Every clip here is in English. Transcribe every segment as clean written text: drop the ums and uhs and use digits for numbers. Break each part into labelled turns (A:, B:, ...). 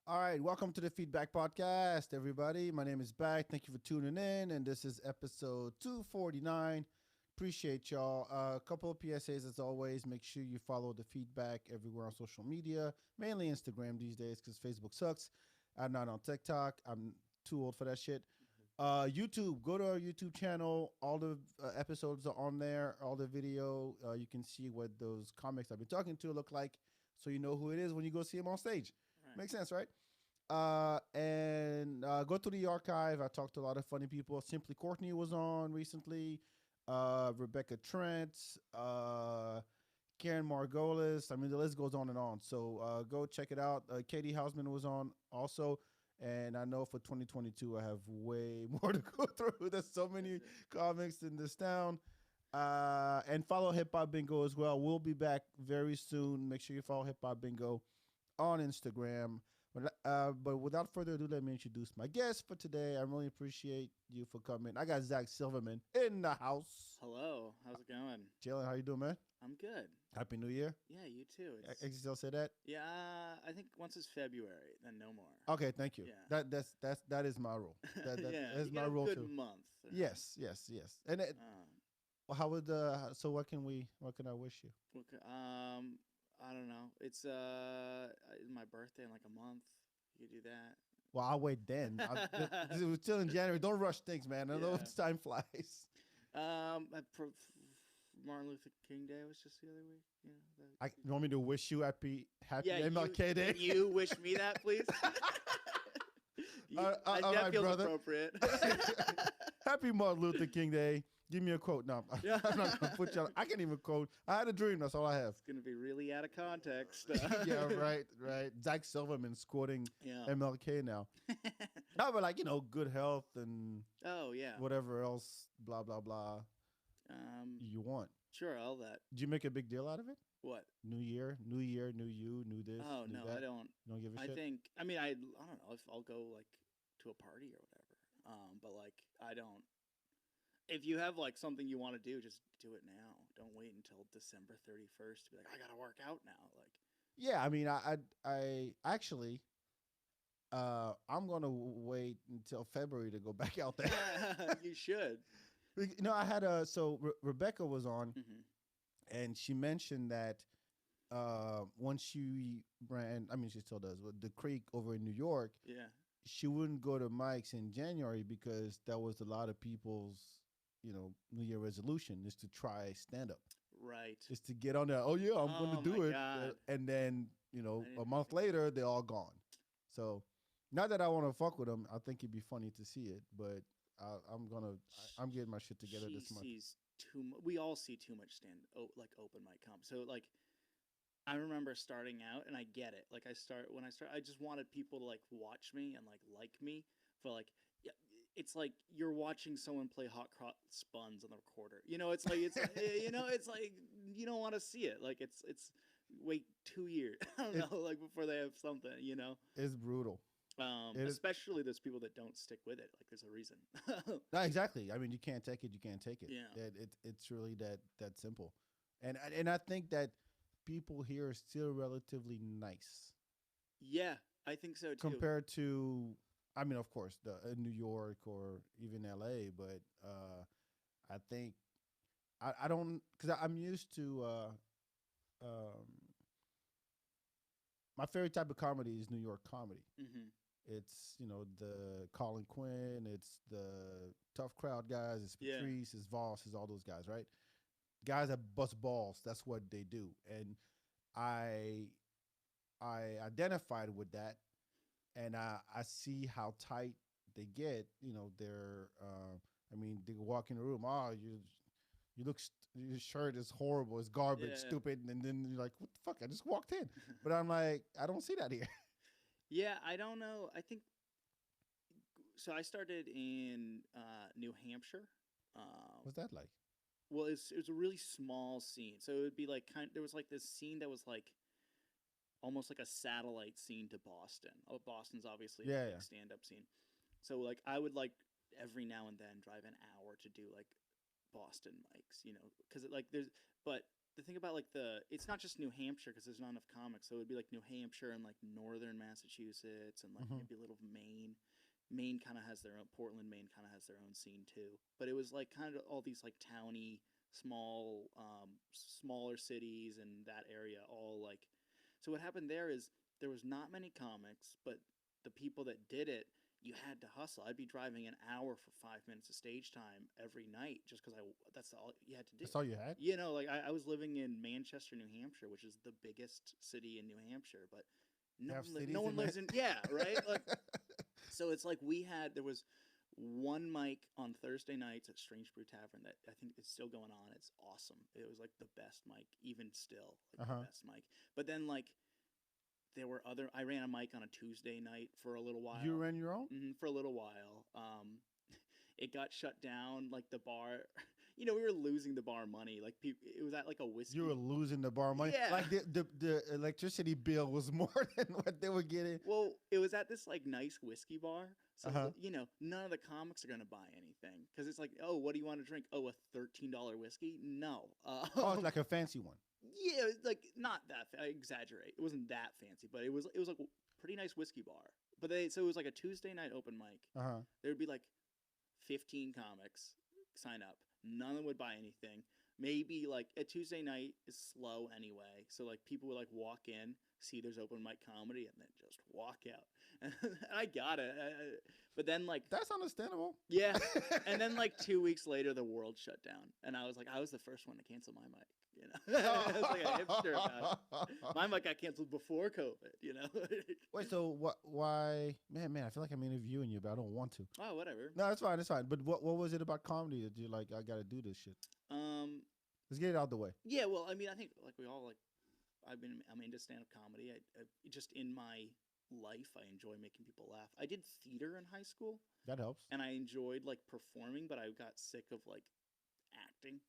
A: All right, welcome to the FeedBak podcast, everybody. My name is Back. Thank you for tuning in, and this is episode 249. Appreciate y'all. A couple of PSAs as always. Make sure you follow the feedback everywhere on social media, mainly Instagram these days because Facebook sucks. I'm not on TikTok. I'm too old for that shit. YouTube, go to our YouTube channel. All the episodes are on there. All the video. You can see what those comics I've been talking to look like, so you know who it is when you go see him on stage.
B: Right.
A: Makes sense, right? And go to the archive. I talked to a lot of funny people. Simply Courtney was on recently. Rebecca Trent, Karen Margolis. I mean, the list goes on and on. So go check it out. Katie Hausman was on also. And I know for 2022, I have way more to go through. There's so many comics in this town. And follow Hip Hop Bingo as well. We'll be back very soon. Make sure you follow Hip Hop Bingo on Instagram. But without further ado, let me introduce my guest for today. I really appreciate you for coming. I got Zac Silverman in the house.
B: Hello, how's it going?
A: Jalen, how you doing, man?
B: I'm good.
A: Happy New Year.
B: Yeah, you too.
A: I still say that.
B: Yeah, I think once it's February, then no more.
A: Okay, thank you.
B: Yeah.
A: That is my rule.
B: Yeah,
A: That's
B: you
A: my
B: got a
A: rule
B: good
A: too.
B: month.
A: Yes. And how would so what can I wish you?
B: I don't know. It's my birthday in like a month. You could do that.
A: Well, I'll wait then. It was still in January. Don't rush things, man. I know
B: Yeah.
A: time flies.
B: Martin Luther King Day was just the other week. You know.
A: You want me to wish you happy
B: Yeah,
A: MLK Day?
B: Can you wish me that, please?
A: All
B: that
A: right,
B: feels
A: brother.
B: appropriate.
A: Happy Martin Luther King Day. Give me a quote. No,
B: Yeah.
A: I'm not gonna put you on. I can't even quote. I had a dream. That's all I have.
B: It's gonna be really out of context.
A: Yeah, right. Zac Silverman's quoting
B: Yeah.
A: MLK now. No, but good health and
B: Oh yeah.
A: whatever else, blah blah blah.
B: Um.
A: You want?
B: Sure. All that.
A: Did you make a big deal out of it?
B: What?
A: New year, new you, new this.
B: Oh
A: new
B: no,
A: that?
B: I don't.
A: You don't give a
B: I
A: shit.
B: think. I mean, I don't know if I'll go like to a party or whatever. But like I don't. If you have like something you want to do, just do it now. Don't wait until December 31st to be like, I gotta work out now. Like.
A: Yeah, I mean, I actually, I'm gonna wait until February to go back out there.
B: You should.
A: I had Rebecca was on,
B: Hmm.
A: and she mentioned that when she ran, I mean, she still does, with the creek over in New York,
B: Yeah.
A: she wouldn't go to Mike's in January because that was a lot of people's, New Year resolution is to try stand up,
B: Right.
A: just to get on there. Oh yeah, I'm
B: Oh,
A: going to do
B: my
A: it,
B: God.
A: and then
B: I didn't
A: a month later they're all gone. So, not that I want to fuck with them, I think it'd be funny to see it, but I'm getting my shit together
B: She
A: this month.
B: sees too much. We all see too much like open mic comp. So like, I remember starting out, and I get it. Like when I start, I just wanted people to like watch me and like me for like. Yeah, it's like you're watching someone play hot cross buns on the recorder. It's like you don't want to see it. Like it's wait 2 years. I don't know, like before they have something.
A: It's brutal. It is.
B: Especially those people that don't stick with it. Like there's a reason.
A: No, exactly. I mean, you can't take it. You can't take it.
B: Yeah.
A: It's really that simple, and I think that people here are still relatively nice
B: Yeah, I think so too.
A: compared to, I mean, of course, New York or even L.A. But I think I don't, because I'm used to um, my favorite type of comedy is New York comedy.
B: Hmm.
A: It's the Colin Quinn, it's the tough crowd guys, it's
B: Yeah.
A: Patrice, it's Voss, it's all those guys, right? Guys that bust balls. That's what they do, and I I identified with that, and I see how tight they get. They're I mean, they walk in the room. Oh, you look your shirt is horrible. It's garbage,
B: Yeah.
A: stupid, and then you're like, what the fuck? I just walked in, but I'm like, I don't see that here.
B: Yeah, I don't know. I think so. I started in New Hampshire.
A: What's that like?
B: Well, it was a really small scene, so it would be like there was like this scene that was like almost like a satellite scene to Boston. Oh, Boston's obviously
A: Yeah,
B: a
A: yeah.
B: big stand-up scene. So like I would like every now and then drive an hour to do like Boston mics, because like but the thing about like it's not just New Hampshire because there's not enough comics, so it would be like New Hampshire and like northern Massachusetts and like
A: Hmm.
B: maybe a little Maine. Maine kind of has their own. Portland, Maine kind of has their own scene too. But it was like kind of all these like towny, smaller cities and that area all like. So what happened there is there was not many comics, but the people that did it, you had to hustle. I'd be driving an hour for 5 minutes of stage time every night just because that's all you had to do.
A: That's all you had.
B: You know, like I was living in Manchester, New Hampshire, which is the biggest city in New Hampshire, but no one lives in yeah, right? Like so it's like there was one mic on Thursday nights at Strange Brew Tavern that I think is still going on. It's awesome. It was like the best mic, even still, like the best mic. But then like there were I ran a mic on a Tuesday night for a little while.
A: You ran your own?
B: For a little while. It got shut down. Like the bar, you know, we were losing the bar money. Like it was at like a whiskey.
A: You were losing the bar money.
B: Yeah.
A: Like the electricity bill was more than what they were getting.
B: Well, it was at this like nice whiskey bar. So you know, none of the comics are gonna buy anything because it's like, oh, what do you want to drink? Oh, a $13 whiskey? No.
A: Oh, it's like a fancy one.
B: Yeah, like not that. I exaggerate. It wasn't that fancy, but it was like a pretty nice whiskey bar. But so it was like a Tuesday night open mic. There would be like 15 comics sign up. None of them would buy anything. Maybe like a Tuesday night is slow anyway, so like people would like walk in, see there's open mic comedy, and then just walk out. And I got it, but then like
A: that's understandable.
B: Yeah, and then like 2 weeks later, the world shut down, and I was the first one to cancel my mic. You know, I was like a hipster about it. My mic got canceled before COVID. You know.
A: Wait, so what? Why, man? I feel like I'm interviewing you, but I don't want to.
B: Oh, whatever.
A: No, it's fine. It's fine. But what was it about comedy that you like? I got to do this shit. Let's get it out the way.
B: Yeah, well, I mean, I think like we all like. I'm into stand-up comedy. I just in my life, I enjoy making people laugh. I did theater in high school.
A: That helps.
B: And I enjoyed like performing, but I got sick of like acting.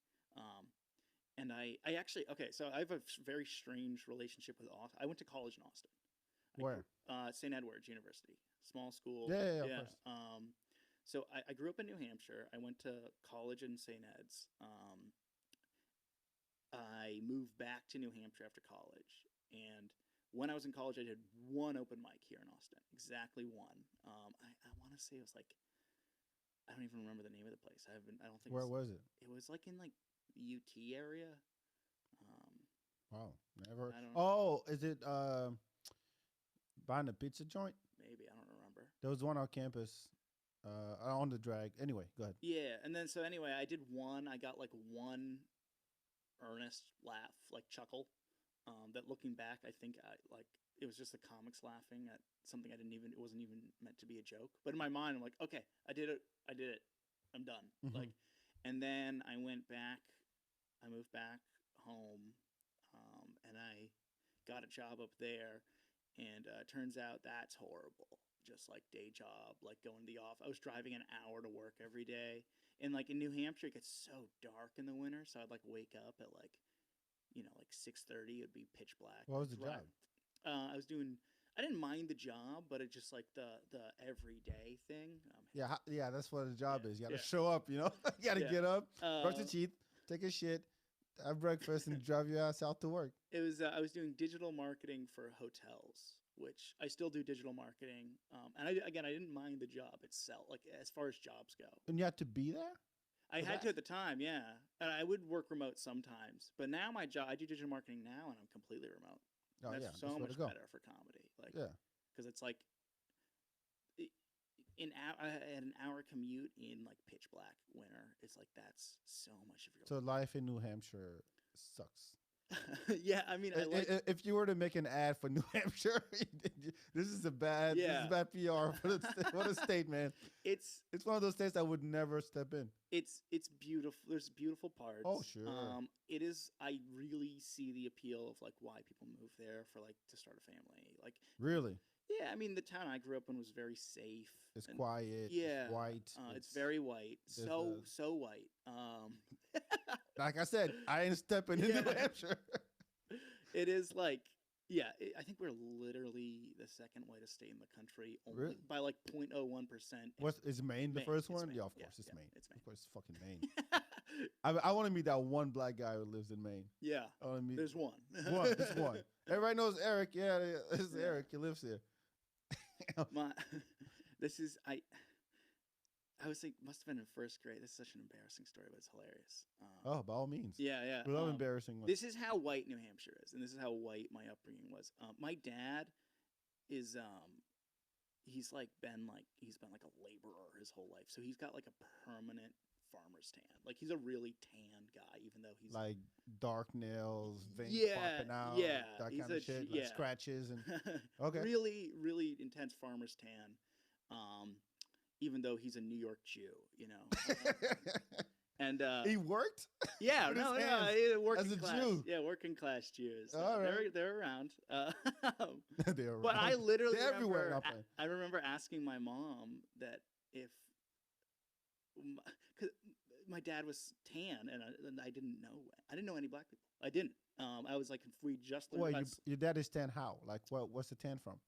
B: And I actually so I have a very strange relationship with Austin. I went to college in Austin.
A: Where?
B: St. Edward's University, small school.
A: Yeah. Of course.
B: So I grew up in New Hampshire. I went to college in St. Ed's. I moved back to New Hampshire after college, and when I was in college, I did one open mic here in Austin, exactly one. I want to say it was like, I don't even remember the name of the place. I don't think.
A: Where was it?
B: It was like in like UT area.
A: Wow, never.
B: I don't
A: know. Oh, is it behind the pizza joint?
B: Maybe, I don't remember.
A: There was one on campus, on the drag. Anyway, go ahead.
B: Yeah, and then so anyway, I did one. I got like one earnest laugh, like chuckle. That looking back, I think it was just the comics laughing at something it wasn't even meant to be a joke. But in my mind, I'm like, okay, I did it, I'm done.
A: Mm-hmm.
B: Like, and then I moved back home, and I got a job up there, and turns out that's horrible. Just like day job, like going to the office. I was driving an hour to work every day. And like in New Hampshire, it gets so dark in the winter. So I'd like wake up at like, like 6:30. It'd be pitch black.
A: What was the job?
B: I didn't mind the job, but it's just like the everyday thing.
A: Yeah, that's what the job is. You got to show up, you got to get up, brush your teeth, take a shit, have breakfast, and drive your ass out to work.
B: It was I was doing digital marketing for hotels, which I still do digital marketing. And I didn't mind the job itself, like as far as jobs go.
A: And you had to be there?
B: I had to at the time, yeah. And I would work remote sometimes. But now my job, I do digital marketing now, and I'm completely remote.
A: Oh,
B: that's so much better for comedy. Like, because it's like I had an hour commute in like pitch black winter. It's like that's so much of your
A: So life in New Hampshire sucks.
B: Yeah, I mean,
A: if you were to make an ad for New Hampshire, this is bad PR for the state, man.
B: It's
A: one of those states I would never step in.
B: It's beautiful. There's beautiful parts.
A: Oh, sure.
B: It is. I really see the appeal of like why people move there for like to start a family. Like
A: really.
B: Yeah, I mean the town I grew up in was very safe.
A: It's quiet.
B: Yeah,
A: it's white.
B: It's very white. So white.
A: Like I said, I ain't stepping in New Hampshire.
B: It is like, I think we're literally the second whitest state in the country, only by like 0.01%.
A: Is Maine the first one?
B: Maine.
A: Yeah, of course, it's Maine.
B: It's Maine.
A: Of course, it's fucking Maine. I want to meet that one black guy who lives in Maine.
B: Yeah,
A: I want to meet
B: there's one.
A: just one. Everybody knows Eric. Yeah, it's
B: Yeah.
A: Eric. He lives here.
B: My, this is I was like, must have been in first grade. This is such an embarrassing story, but it's hilarious.
A: Oh, by all means.
B: Yeah, yeah.
A: We love embarrassing ones.
B: This is how white New Hampshire is, and this is how white my upbringing was. My dad is he's been like a laborer his whole life, so he's got like a permanent farmer's tan. Like he's a really tan guy, even though he's
A: like dark nails, veins popping out, that
B: he's
A: kind of shit, like scratches and okay,
B: really, really intense farmer's tan. Even though he's a New York Jew, you know. And
A: he worked.
B: Yeah, no, working
A: as a
B: class,
A: Jew.
B: Yeah, working class Jews.
A: All right.
B: They're around.
A: They're around.
B: But I literally
A: they're everywhere.
B: I remember asking my mom that if, because my dad was tan, and I didn't know. I didn't know any black people. I didn't. I was like, if we just learned
A: Wait, your dad is tan how? Like, what's the tan from?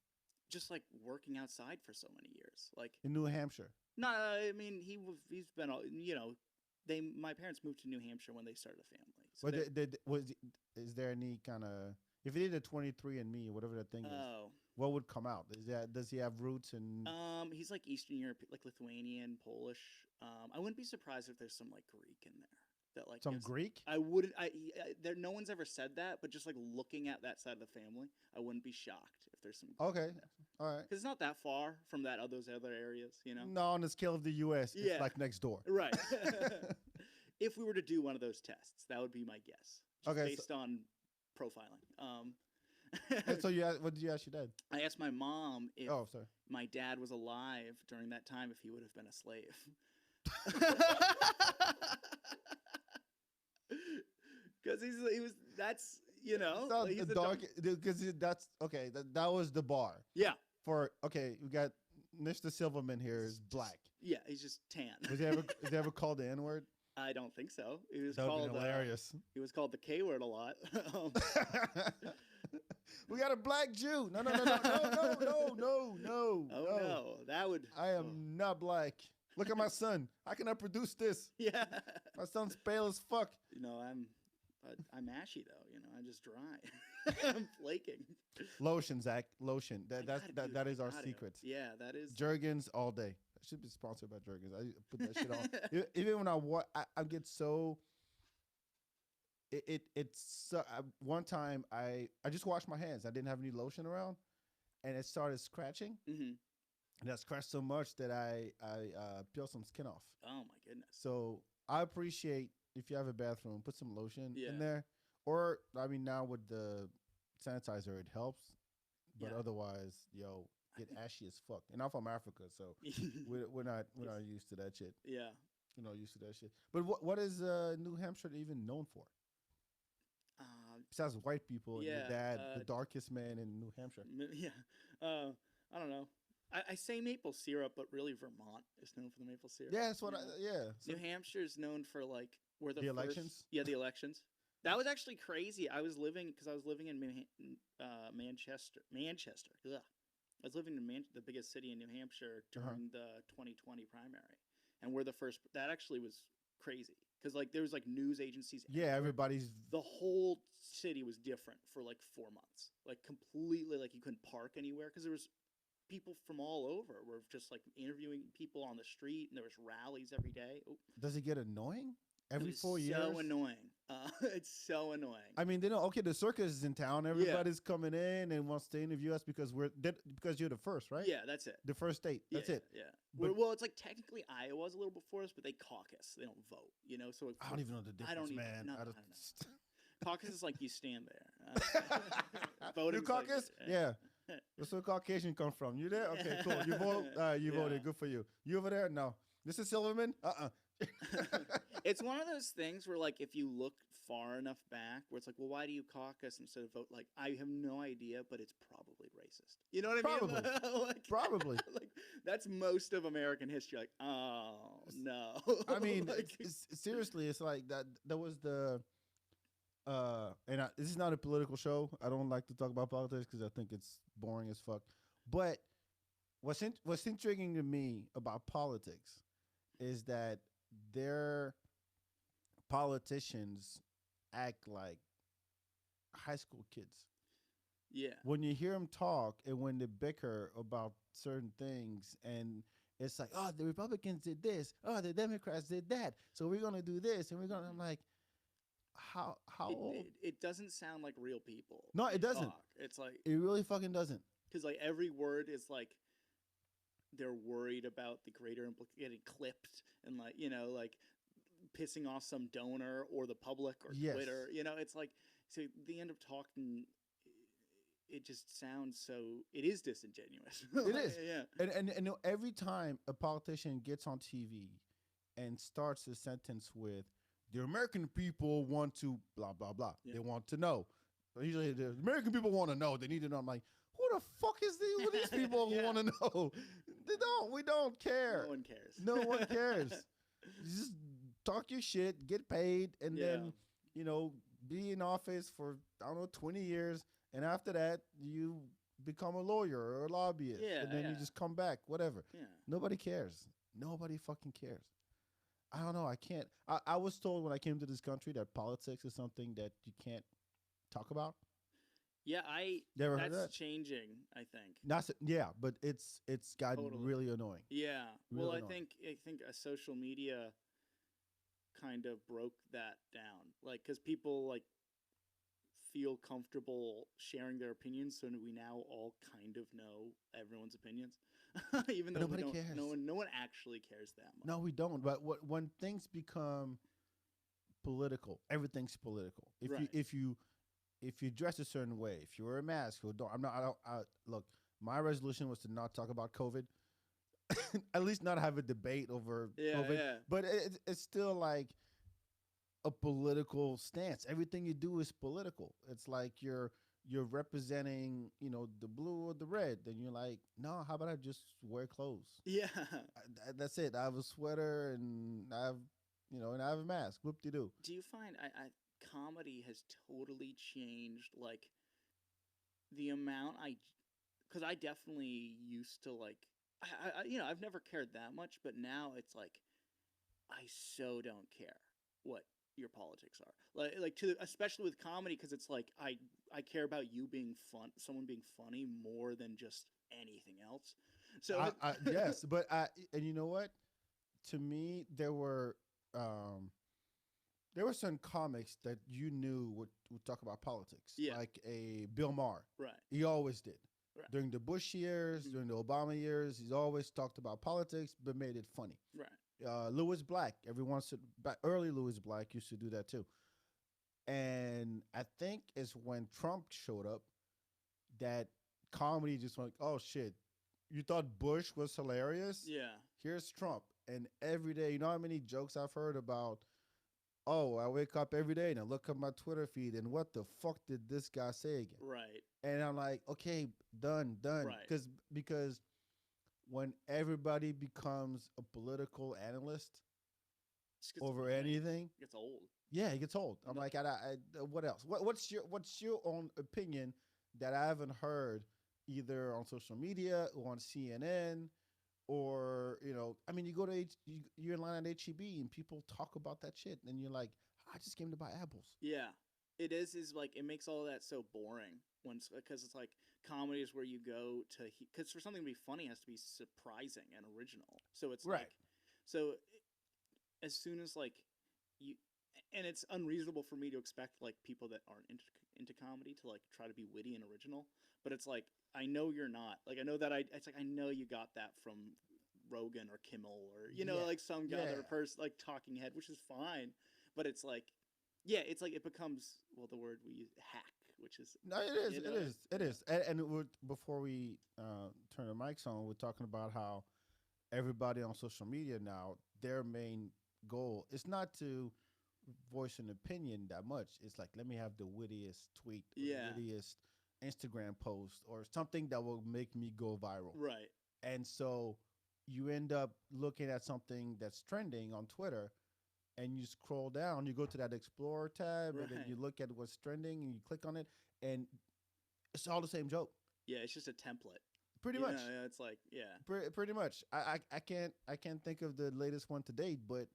B: just like working outside for so many years, like
A: In New Hampshire.
B: no, I mean he's been, you know, my parents moved to New Hampshire when they started a family. So
A: But is there any kind of, if he did a 23andMe or whatever that thing is, what would come out? Does he have roots in?
B: He's like Eastern Europe, like Lithuanian, Polish. I wouldn't be surprised if there's some like Greek in there. That like
A: Some Greek?
B: I wouldn't. There. No one's ever said that, but just like looking at that side of the family, I wouldn't be shocked if there's some. Greek
A: Okay,
B: in there.
A: all right.
B: Because it's not that far from those other areas, you know.
A: No, on the scale of the U.S., it's like next door.
B: Right. If we were to do one of those tests, that would be my guess. Just
A: Okay,
B: based on profiling.
A: And so what did you ask your dad?
B: I asked my mom if
A: Oh, sorry.
B: my dad was alive during that time, if he would have been a slave. Because he was. That's, you know.
A: Like the dark, because that's okay. That was the bar.
B: Yeah.
A: We got Mr. Silverman here is black.
B: Yeah, he's just tan.
A: Was he ever called the N word?
B: I don't think so. He was
A: That would
B: called
A: be hilarious.
B: He was called the K word a lot.
A: We got a black Jew. No.
B: Oh no, that would.
A: I am not black. Look at my son. I cannot produce this.
B: Yeah.
A: My son's pale as fuck.
B: You know, I'm ashy though. You know, I'm just dry. I'm flaking.
A: Lotion, Zach. Lotion. That is our secret.
B: Yeah, that is.
A: Jergens all day. I should be sponsored by Jergens. I put that shit on. Even when I get so. It's one time I just washed my hands. I didn't have any lotion around, and it started scratching.
B: Mm-hmm.
A: And that scratched so much that I peeled some skin off.
B: Oh my goodness.
A: So I appreciate if you have a bathroom, put some lotion in there. Or I mean, now with the sanitizer, it helps. But otherwise, get ashy as fuck. And I'm from Africa, so we're not used to that shit.
B: Yeah.
A: We're not used to that shit. But what is New Hampshire even known for? Besides white people and your dad, the darkest man in New Hampshire.
B: Yeah. I don't know. I say maple syrup, but really Vermont is known for the maple syrup.
A: Yeah, that's what
B: New Hampshire is known for like where the
A: elections.
B: Yeah, the elections. That was actually crazy. I was living in Manchester. Ugh. I was living in the biggest city in New Hampshire during the 2020 primary, and we're the first. That actually was crazy because like there was like news agencies.
A: Yeah, everybody's.
B: The whole city was different for like 4 months, like completely. Like you couldn't park anywhere because there was people from all over were just like interviewing people on the street, and there was rallies every day. Oh.
A: Does it get annoying every 4 years?
B: So annoying. It's so annoying.
A: I mean, the circus is in town. Everybody's coming in and wants to interview us because because you're the first, right?
B: Yeah, that's it.
A: The first state. That's it.
B: Yeah. Well, it's like technically Iowa's a little before us, but they caucus. They don't vote. You know, so
A: I don't even know the difference, man.
B: I don't know. Caucus is like you stand there. Voting.
A: You caucus? Like, yeah. Where's the Caucasian come from? You there? Okay, cool. You vote? You voted. Good for you. You over there? No. This is Silverman?
B: It's one of those things where, like, if you look far enough back, where it's like, well, why do you caucus instead of vote? Like, I have no idea, but it's probably racist. You know what I mean?
A: Probably.
B: Like, that's most of American history. Like, oh no.
A: I mean, seriously, it's like that. There was the. This is not a political show. I don't like to talk about politics because I think it's boring as fuck. But what's intriguing to me about politics is that their politicians act like high school kids.
B: Yeah.
A: When you hear them talk and when they bicker about certain things, and it's like, oh, the Republicans did this, oh, the Democrats did that, so we're gonna do this, and we're gonna. I'm like, how old?
B: It doesn't sound like real people.
A: No,
B: They
A: it doesn't.
B: talk. It's like
A: It really fucking doesn't.
B: because like every word is like they're worried about the greater getting clipped and like like pissing off some donor or the public or
A: Yes.
B: Twitter. It's like so they end up talking. It just sounds so. It is disingenuous.
A: It is.
B: Yeah.
A: And every time a politician gets on TV and starts a sentence with, the American people want to blah blah blah.
B: Yeah.
A: They want to know. Usually the American people want to know. They need to know. I'm like, who the fuck is who these people who
B: Yeah.
A: want to know? They don't. We don't care.
B: No one cares.
A: No one cares. You just talk your shit, get paid, and then be in office for 20 years, and after that you become a lawyer or a lobbyist,
B: Yeah,
A: and then you
B: yeah.
A: just come back, whatever.
B: Yeah.
A: Nobody cares. Nobody fucking cares. I don't know. I can't. I was told when I came to this country that politics is something that you can't talk about.
B: Yeah,
A: You ever heard
B: that's
A: that?
B: changing, I think.
A: Yeah, but it's gotten
B: Totally.
A: really annoying.
B: Yeah.
A: Really
B: Well,
A: annoying.
B: I think a social media kind of broke that down. Like cuz people like feel comfortable sharing their opinions, so we now all kind of know everyone's opinions. Even
A: But
B: though
A: nobody
B: we don't,
A: cares.
B: no one actually cares that much.
A: No, we don't. But when things become political, everything's political.
B: Right.
A: If you dress a certain way, if you wear a mask, or don't, I'm not. I don't. Look, my resolution was to not talk about COVID. At least not have a debate over
B: Yeah,
A: COVID.
B: yeah.
A: But it's still like a political stance. Everything you do is political. It's like you're representing, the blue or the red. Then you're like, no, how about I just wear clothes?
B: Yeah.
A: That's it. I have a sweater and I have, and I have a mask. Whoop de doo.
B: Do you find comedy has totally changed like the amount because I definitely used to like I've never cared that much, but now it's like I so don't care what your politics are like especially with comedy because it's like I care about you being someone being funny more than just anything else. So
A: Yes, but and you know what? To me, there were certain comics that you knew would talk about politics,
B: Yeah.
A: like a Bill Maher.
B: right.
A: He always did.
B: Right.
A: During the Bush years,
B: Mhm.
A: during the Obama years, he's always talked about politics, but made it funny.
B: Right.
A: Louis Black, early Louis Black used to do that too. And I think it's when Trump showed up that comedy just went, oh shit, you thought Bush was hilarious?
B: Yeah.
A: Here's Trump. And every day, you know how many jokes I've heard about, oh, I wake up every day and I look at my Twitter feed and what the fuck did this guy say again?
B: Right.
A: And I'm like, okay, done.
B: Right.
A: Because when everybody becomes a political analyst over anything,
B: It gets old.
A: yeah, it gets old. I'm
B: No.
A: like, what else? What's your own opinion that I haven't heard either on social media or on CNN or I mean, you go to you're in line at HEB and people talk about that shit, and you're like, I just came to buy apples.
B: Yeah. It is like it makes all of that so boring because it's like comedy is where you go to because for something to be funny it has to be surprising and original. So it's
A: Right.
B: like so as soon as like you and it's unreasonable for me to expect like people that aren't into comedy to like try to be witty and original, but it's like I know you're not. Like I know that it's like I know you got that from Rogan or Kimmel or
A: Yeah.
B: like some
A: Yeah.
B: other person like talking head, which is fine, but it's like yeah, it's like it becomes the word we use hack, which is
A: No, it is.
B: you know,
A: It is. Before we turn the mics on, we're talking about how everybody on social media now, their main goal is not to voice an opinion that much. It's like, let me have the wittiest tweet, or
B: Yeah.
A: the wittiest Instagram post, or something that will make me go viral.
B: right.
A: And so you end up looking at something that's trending on Twitter, and you scroll down, you go to that Explorer tab, and then
B: Right.
A: you look at what's trending, and you click on it, and it's all the same joke.
B: Yeah, it's just a template.
A: Pretty
B: You
A: much.
B: know, it's like yeah.
A: Pretty much. I can't think of the latest one to date, but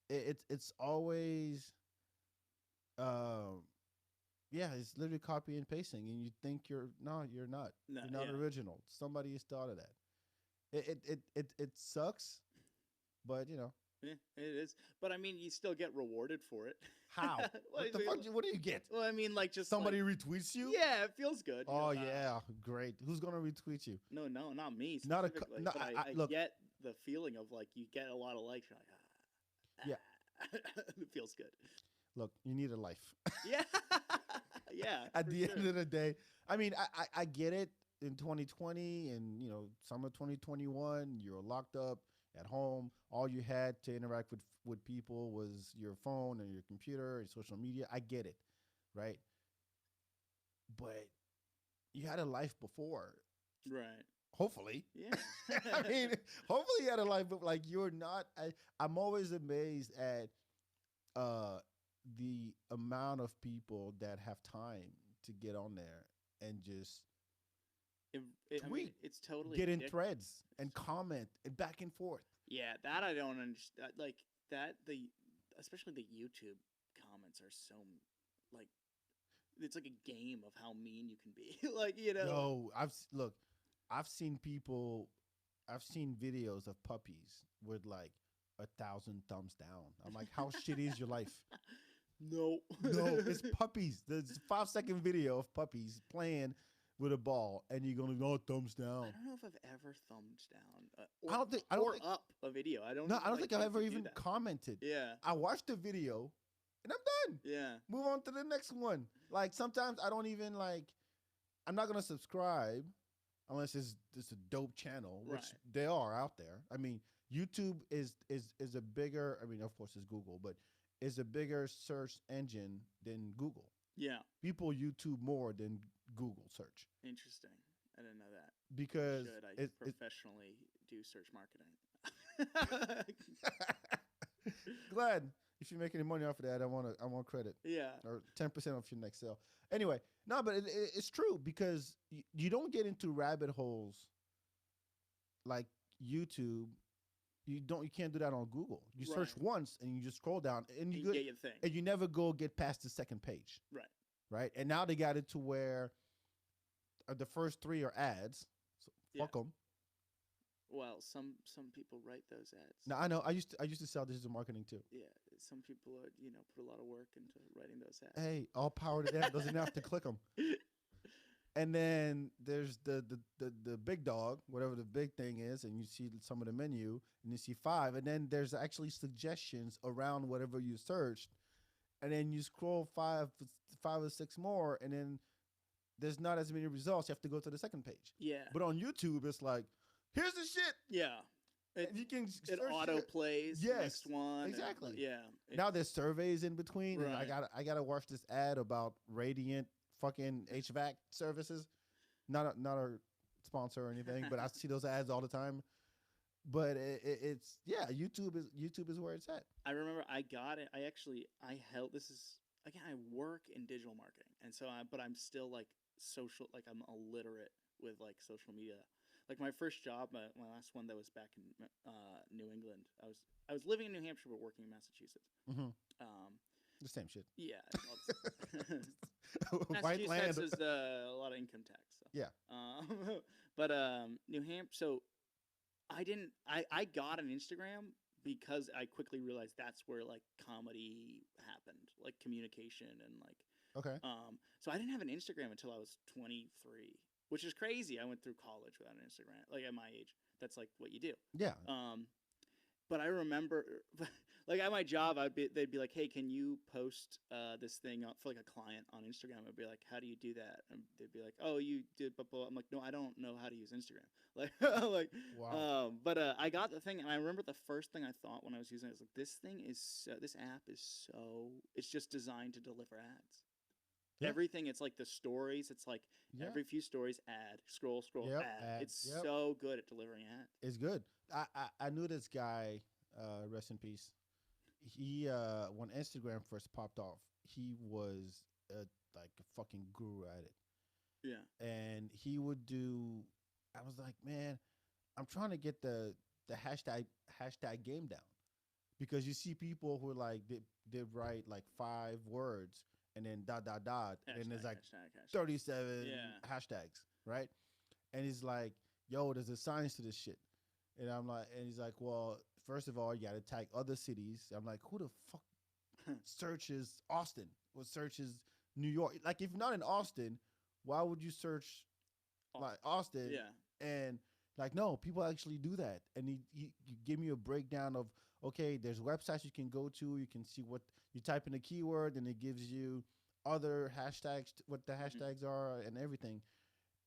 A: it's always um yeah, it's literally copy and pasting, and you think you're not.
B: No,
A: You're not
B: yeah.
A: original. Somebody has thought of that. It sucks, but
B: Yeah, it is. But I mean, you still get rewarded for it.
A: how?
B: Well,
A: What the fuck? What do you get?
B: well, I mean, like just
A: Somebody
B: like
A: retweets you?
B: yeah, it feels good.
A: Oh yeah, great. Who's gonna retweet you?
B: No, no, not me
A: Not a
B: specifically.
A: no.
B: But I
A: Look.
B: get the feeling of like you get a lot of likes. You're
A: Yeah.
B: like, it feels good.
A: Look. You need a life.
B: Yeah, yeah.
A: At
B: for
A: the
B: sure.
A: end of the day, I mean, I get it. In 2020 and summer 2021, you're locked up at home. All you had to interact with people was your phone and your computer and social media. I get it, right? But you had a life before.
B: Right.
A: Hopefully.
B: Yeah.
A: I mean, hopefully you had a life, but like you're not. I'm always amazed at uh, the amount of people that have time to get on there and just
B: I mean,
A: tweet,
B: it's totally
A: get in
B: addictive.
A: threads and comment and back and forth.
B: Yeah, that I don't understand. Like that, especially the YouTube comments are so like it's like a game of how mean you can be. Like
A: Yo, look, I've seen people, I've seen videos of puppies with like 1,000 thumbs down. I'm like, how shitty is your life?
B: no,
A: No, it's puppies. There's a 5-second video of puppies playing with a ball, and you're gonna go thumbs
B: I
A: down.
B: don't know if I've ever thumbs down
A: I don't
B: or
A: think,
B: up a video. I don't.
A: no, I don't
B: like
A: think I've
B: think
A: ever
B: you do
A: even
B: that.
A: commented.
B: Yeah,
A: I watched the video, and I'm done.
B: yeah,
A: Move on to the next one. Like sometimes I don't even like. I'm not gonna subscribe unless it's a dope channel, which
B: Right.
A: they are out there. I mean, YouTube is a bigger. I mean, of course, it's Google, but is a bigger search engine than Google.
B: yeah.
A: People YouTube more than Google search
B: Interesting. I didn't know that.
A: because
B: Should I
A: it
B: professionally do search marketing?
A: glad if you make any money off of that, I want credit
B: Yeah.
A: or 10% off your next sale. Anyway, no, but it's true because you don't get into rabbit holes like YouTube. You can't do that on Google. You search
B: Right.
A: once and you just scroll down and
B: You
A: you
B: get your thing.
A: and you never get past the second page,
B: Right.
A: right? And now they got it to where the first 3 are ads. So
B: Yeah.
A: fuck them.
B: Well, some people write those ads.
A: Now I know I used to sell digital marketing too.
B: Yeah, some people are, put a lot of work into writing those ads.
A: Hey, all power to them. Doesn't have to click them. And then there's the big dog, whatever the big thing is, and you see some of the menu, and you see 5, and then there's actually suggestions around whatever you searched, and then you scroll 5 or 6 more, and then there's not as many results. You have to go to the second page.
B: Yeah.
A: But on YouTube, it's like, here's the shit.
B: Yeah. It,
A: And you can
B: it
A: search
B: auto
A: it.
B: plays the
A: Yes,
B: next one.
A: exactly.
B: Yeah.
A: Now there's surveys in between, and
B: Right.
A: I gotta watch this ad about Radiant fucking HVAC services. Not a sponsor or anything, but I see those ads all the time. But it's YouTube is where it's at.
B: I remember I got it. I held this is again I work in digital marketing, and so but I'm still like social, like I'm illiterate with like social media. Like my first job, my last one that was back in New England. I was living in New Hampshire but working in Massachusetts.
A: Mm-hmm.
B: Um,
A: The same shit.
B: yeah,
A: White land.
B: Massachusetts is a lot of income tax. So.
A: Yeah.
B: But New Hampshire. So I got an Instagram because I quickly realized that's where like comedy happened, like communication and like.
A: Okay.
B: So I didn't have an Instagram until I was 23, which is crazy. I went through college without an Instagram. Like at my age, that's like what you do.
A: Yeah.
B: But I remember, like at my job, they'd be like, "Hey, can you post this thing for like a client on Instagram?" I'd be like, "How do you do that?" And they'd be like, "Oh, you did." Blah, blah. I'm like, "No, I don't know how to use Instagram." Like,
A: Wow.
B: But I got the thing, and I remember the first thing I thought when I was using it was like, "This thing is this app is so it's just designed to deliver ads."
A: Yeah.
B: Everything, it's like the stories. It's like
A: Yeah.
B: every few stories, ad, scroll,
A: Yep,
B: ad.
A: ad,
B: It's
A: yep.
B: so good at delivering ads.
A: It's good. I knew this guy. Rest in peace. He when Instagram first popped off, he was like a fucking guru at it.
B: Yeah.
A: And he would do. I was like, man, I'm trying to get the hashtag game down because you see people who like they write like 5 words and then dot dot dot and then there's like
B: hashtag.
A: 37
B: Yeah.
A: hashtags, right? And he's like, yo, there's a science to this shit. And I'm like, and he's like, well, first of all, you gotta tag other cities. I'm like, who the fuck searches Austin or searches New York? Like, if not in Austin, why would you search like Austin?
B: Yeah.
A: And like, no, people actually do that. And he give me a breakdown of, okay, there's websites you can go to. You can see what you type in a keyword, and it gives you other hashtags, what the hashtags are, and everything.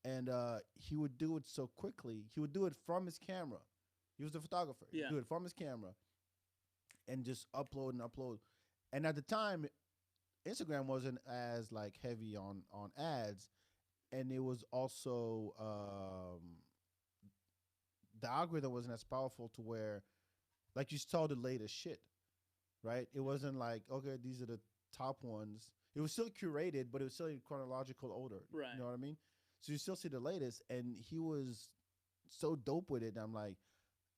A: And he would do it so quickly. He would do it from his camera. He was a photographer. He'd
B: Yeah.
A: do it from his camera and just upload and upload. And at the time, Instagram wasn't as like heavy on ads, and it was also the algorithm wasn't as powerful to where like you saw the latest shit, right? It wasn't like, okay, these are the top ones. It was still curated, but it was still in chronological order.
B: Right.
A: You know what I mean? So you still see the latest, and he was so dope with it. And I'm like,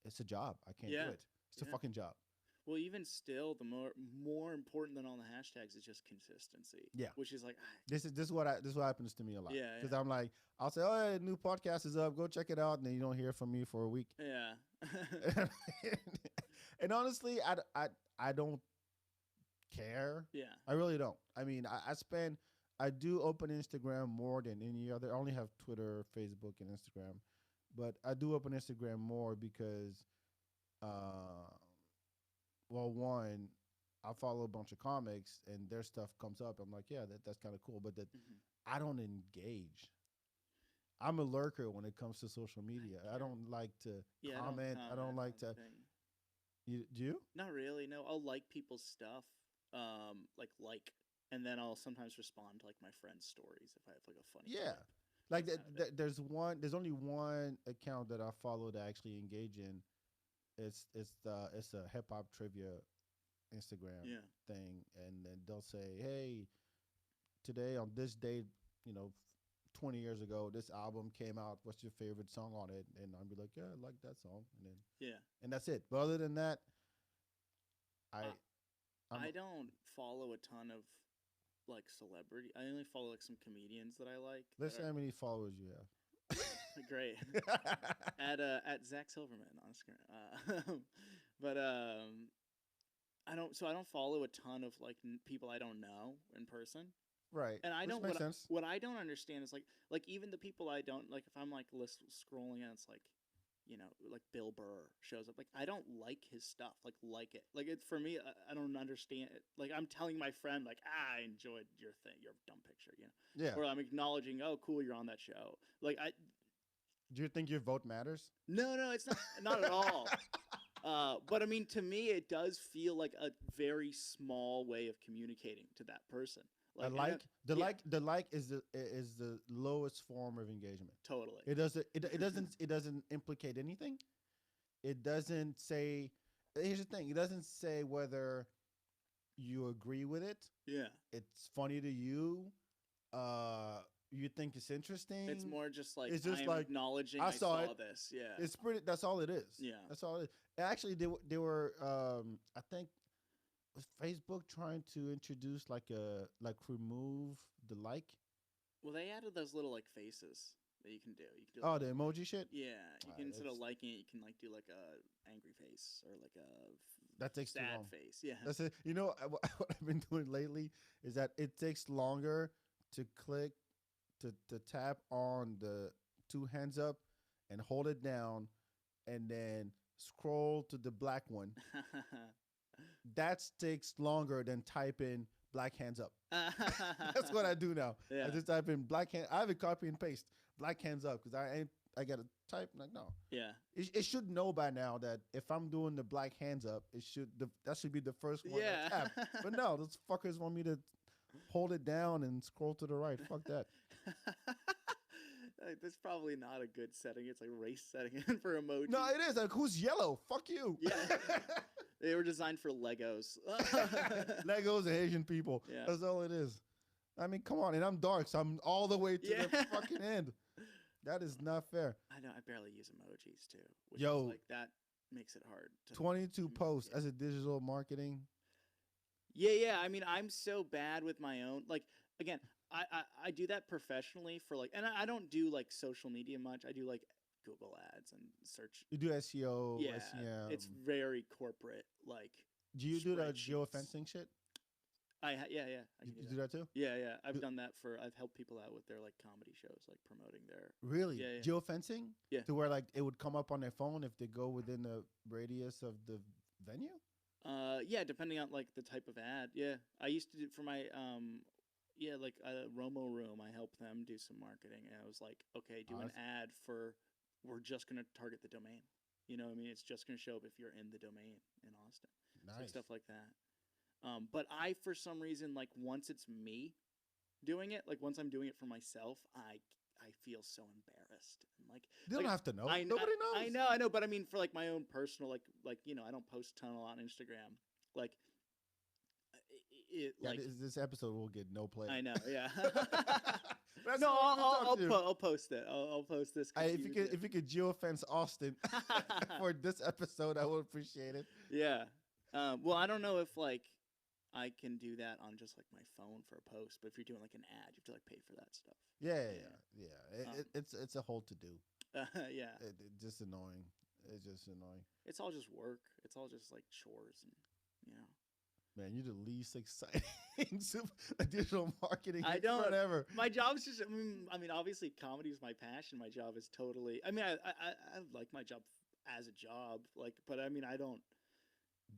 A: it's a job. I can't do it. It's a fucking job.
B: Well, even still, the more important than all the hashtags is just consistency.
A: Yeah.
B: Which is like
A: This is what happens to me a lot.
B: Yeah.
A: Because I'm like, I'll say, oh, yeah, new podcast is up. Go check it out, and then you don't hear from me for a week.
B: Yeah.
A: And honestly, I don't care.
B: Yeah.
A: I really don't. I mean, I do open Instagram more than any other. I only have Twitter, Facebook, and Instagram, but I do open Instagram more because, well, one, I follow a bunch of comics and their stuff comes up. I'm like, yeah, that's kind of cool, but I don't engage. I'm a lurker when it comes to social media. I don't like to comment. I don't like to. Do you?
B: Not really. No, I'll like people's stuff. And then I'll sometimes respond to like my friends' stories if I have like a funny.
A: Yeah,
B: clip.
A: like there's only one account that I follow that I actually engage in. It's a hip hop trivia Instagram thing, and then they'll say, hey, today on this date, 20 years ago, this album came out. What's your favorite song on it? And I'll be like, yeah, I like that song, and then and that's it. But other than that,
B: I don't follow a ton of like celebrity. I only follow like some comedians that I like.
A: Let's say how many followers you have.
B: Great. at Zac Silverman on Instagram. But I don't follow a ton of like people I don't know in person.
A: Right.
B: And I don't
A: makes sense.
B: What I don't understand is like even the people I don't like, if I'm like scrolling and it's like, like Bill Burr shows up, like I don't like his stuff, like it, it's for me, I don't understand it. Like I'm telling my friend like, I enjoyed your thing, your dumb picture,
A: Yeah.
B: or I'm acknowledging, oh cool, you're on that show. Like
A: Do you think your vote matters?
B: No, it's not at all. But I mean, to me, it does feel like a very small way of communicating to that person.
A: The like is the lowest form of engagement.
B: Totally.
A: It doesn't implicate anything. It doesn't say. Here's the thing. It doesn't say whether you agree with it.
B: Yeah.
A: It's funny to you. You think it's interesting.
B: It's more just like
A: it's just
B: I'm
A: like
B: acknowledging
A: I
B: saw
A: it.
B: this. Yeah.
A: It's pretty. That's all it is.
B: Yeah.
A: That's all it is. Actually, they were. I think was Facebook trying to introduce like remove the like.
B: Well, they added those little like faces that you can do.
A: Oh, the emoji shit.
B: Yeah, you can instead of liking it, you can like do like a angry face or like a
A: that takes
B: sad
A: too long.
B: face. Yeah,
A: that's it. What I've been doing lately is that it takes longer to click to tap on the 2 hands up and hold it down, and then scroll to the black one. That takes longer than typing black hands up. That's what I do now.
B: Yeah.
A: I just type in black hand. I have a copy and paste black hands up because I gotta type like no.
B: Yeah.
A: It should know by now that if I'm doing the black hands up, that should be the first one I tap. But no, those fuckers want me to hold it down and scroll to the right. Fuck that.
B: That's probably not a good setting. It's like race setting for emoji.
A: No, it is. Like, who's yellow? Fuck you.
B: Yeah. They were designed for Legos.
A: Legos and Asian people.
B: Yeah.
A: That's all it is. I mean, come on. And I'm dark, so I'm all the way to the fucking end. That is not fair.
B: I know. I barely use emojis too.
A: Yo.
B: Is like that makes it hard to
A: 22 posts
B: communicate.
A: as a digital marketing.
B: Yeah. I mean, I'm so bad with my own. Like, again, I do that professionally for like, and I don't do like social media much. I do like Google ads and search.
A: You do SEO,
B: Yeah, it's
A: SEM.
B: very corporate. Like
A: Do you do the
B: spreadsheets.
A: geofencing shit?
B: Yeah, I can do
A: You
B: that.
A: do that too?
B: Yeah. I've
A: Do-
B: done that for. I've helped people out with their like comedy shows, like promoting their.
A: Really?
B: Yeah.
A: Geofencing?
B: Yeah.
A: To where like it would come up on their phone if they go within the radius of the venue?
B: Yeah, depending on like the type of ad. Yeah, I used to do for my yeah, like Romo Room. I helped them do some marketing, and I was like, okay, do an ad for. We're just gonna target the domain. You know what I mean? It's just gonna show up if you're in the domain in Austin.
A: Nice.
B: So stuff like that. But I, for some reason, like once it's me doing it, like once I'm doing it for myself, I feel so embarrassed. And like
A: They don't
B: like,
A: have to know.
B: I,
A: Nobody knows.
B: I know, but I mean for like my own personal like you know I don't post a ton a lot on Instagram. Like it
A: Yeah,
B: like
A: this episode will get no play.
B: I know, yeah.
A: That's
B: No,
A: what we're talking to.
B: I'll post it. I'll post this.
A: If you could geofence Austin for this episode, I would appreciate it.
B: Yeah. Well, I don't know if like I can do that on just like my phone for a post, but if you're doing like an ad, you have to like pay for that stuff.
A: Yeah. It's a whole to do.
B: Yeah.
A: It's just annoying. It's just annoying.
B: It's all just work. It's all just like chores and you know.
A: Man, you're the least exciting digital marketing
B: I don't
A: expert ever.
B: My job's just. I mean, obviously, comedy is my passion. My job is totally. I mean, I like my job as a job. Like, but I mean, I don't.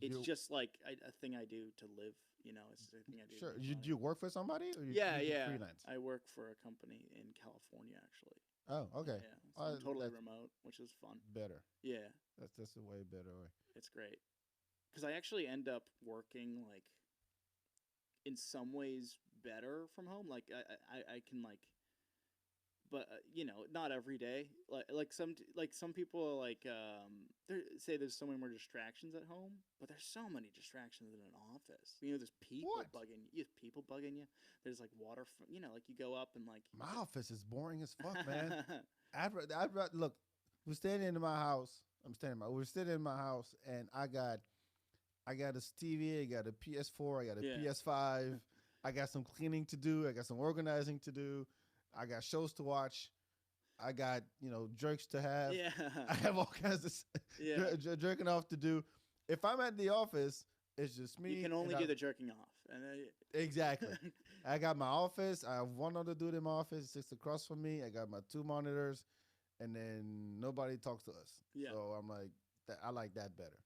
B: It's just like a thing I do to live. You know, it's a thing I do.
A: Sure. Do you work for somebody? Or you freelance?
B: I work for a company in California, actually.
A: Oh, okay.
B: Yeah, so I'm totally remote, which is fun.
A: Better.
B: Yeah,
A: that's a way better way.
B: it's great. Because I actually end up working like in some ways better from home. Like I can like, but you know, not every day. Like some people are like say there's so many more distractions at home, but there's so many distractions in an office. You know, there's people bugging you. There's people bugging you. There's like water. You know, like you go up and like
A: my office is boring as fuck, man. I'd look. We're standing in my house. We're sitting in my house, and I got a TV, I got a PS4, I got a PS5, I got some cleaning to do, I got some organizing to do, I got shows to watch, I got jerks to have.
B: Yeah.
A: I have all kinds of jerking off to do. If I'm at the office, it's just me.
B: You can only do the jerking off. And
A: exactly. I got my office. I have one other dude in my office. He sits across from me. I got my 2 monitors, and then nobody talks to us.
B: Yeah.
A: So I'm like, I like that better.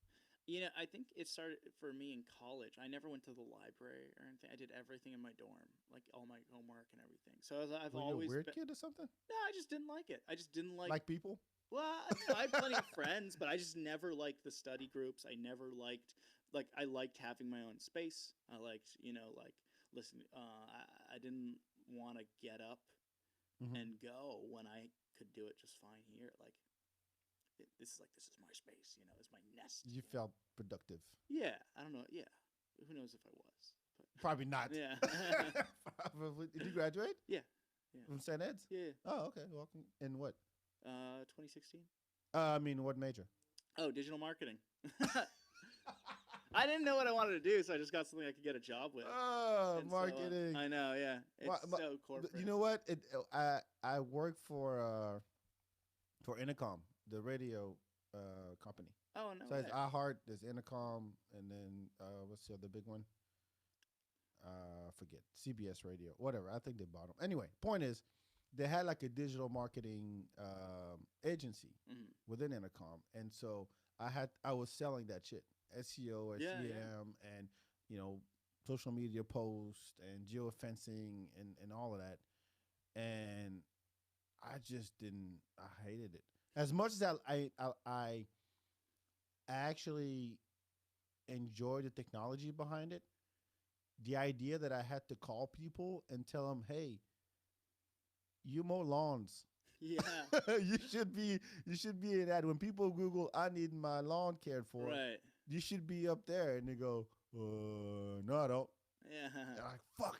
B: You know, I think it started for me in college. I never went to the library or anything. I did everything in my dorm, like all my homework and everything. So I've always
A: you a weird kid or something?
B: No, I just didn't like it. I just didn't like
A: people.
B: Well, I had plenty of friends, but I just never liked the study groups. I never liked I liked having my own space. I liked listen. I didn't want to get up and go when I could do it just fine here. Like. This is my space, it's my nest.
A: You felt productive.
B: Yeah, I don't know. Yeah, who knows if I was? But.
A: Probably not.
B: Yeah.
A: Probably. Did you graduate?
B: Yeah.
A: From St. Ed's?
B: Yeah.
A: Oh, okay. Welcome. In what?
B: 2016.
A: I mean, what major?
B: Oh, digital marketing. I didn't know what I wanted to do, so I just got something I could get a job with.
A: Oh, marketing.
B: I know. Yeah, it's so corporate.
A: You know what? I work for Intercom, the radio company.
B: Oh, no.
A: So it's iHeart, there's Intercom, and then what's the other big one? Forget. CBS Radio, whatever. I think they bought them. Anyway, point is, they had like a digital marketing agency within Intercom, and so I was selling that shit, SEO, SEM, and social media posts and geofencing and all of that, and I just didn't. I hated it. As much as I actually enjoy the technology behind it, the idea that I had to call people and tell them, "Hey, you mow lawns.
B: Yeah,
A: you should be in that." When people Google, "I need my lawn cared for,"
B: right?
A: You should be up there, and they go, "No, I don't."
B: Yeah,
A: they're like, "Fuck."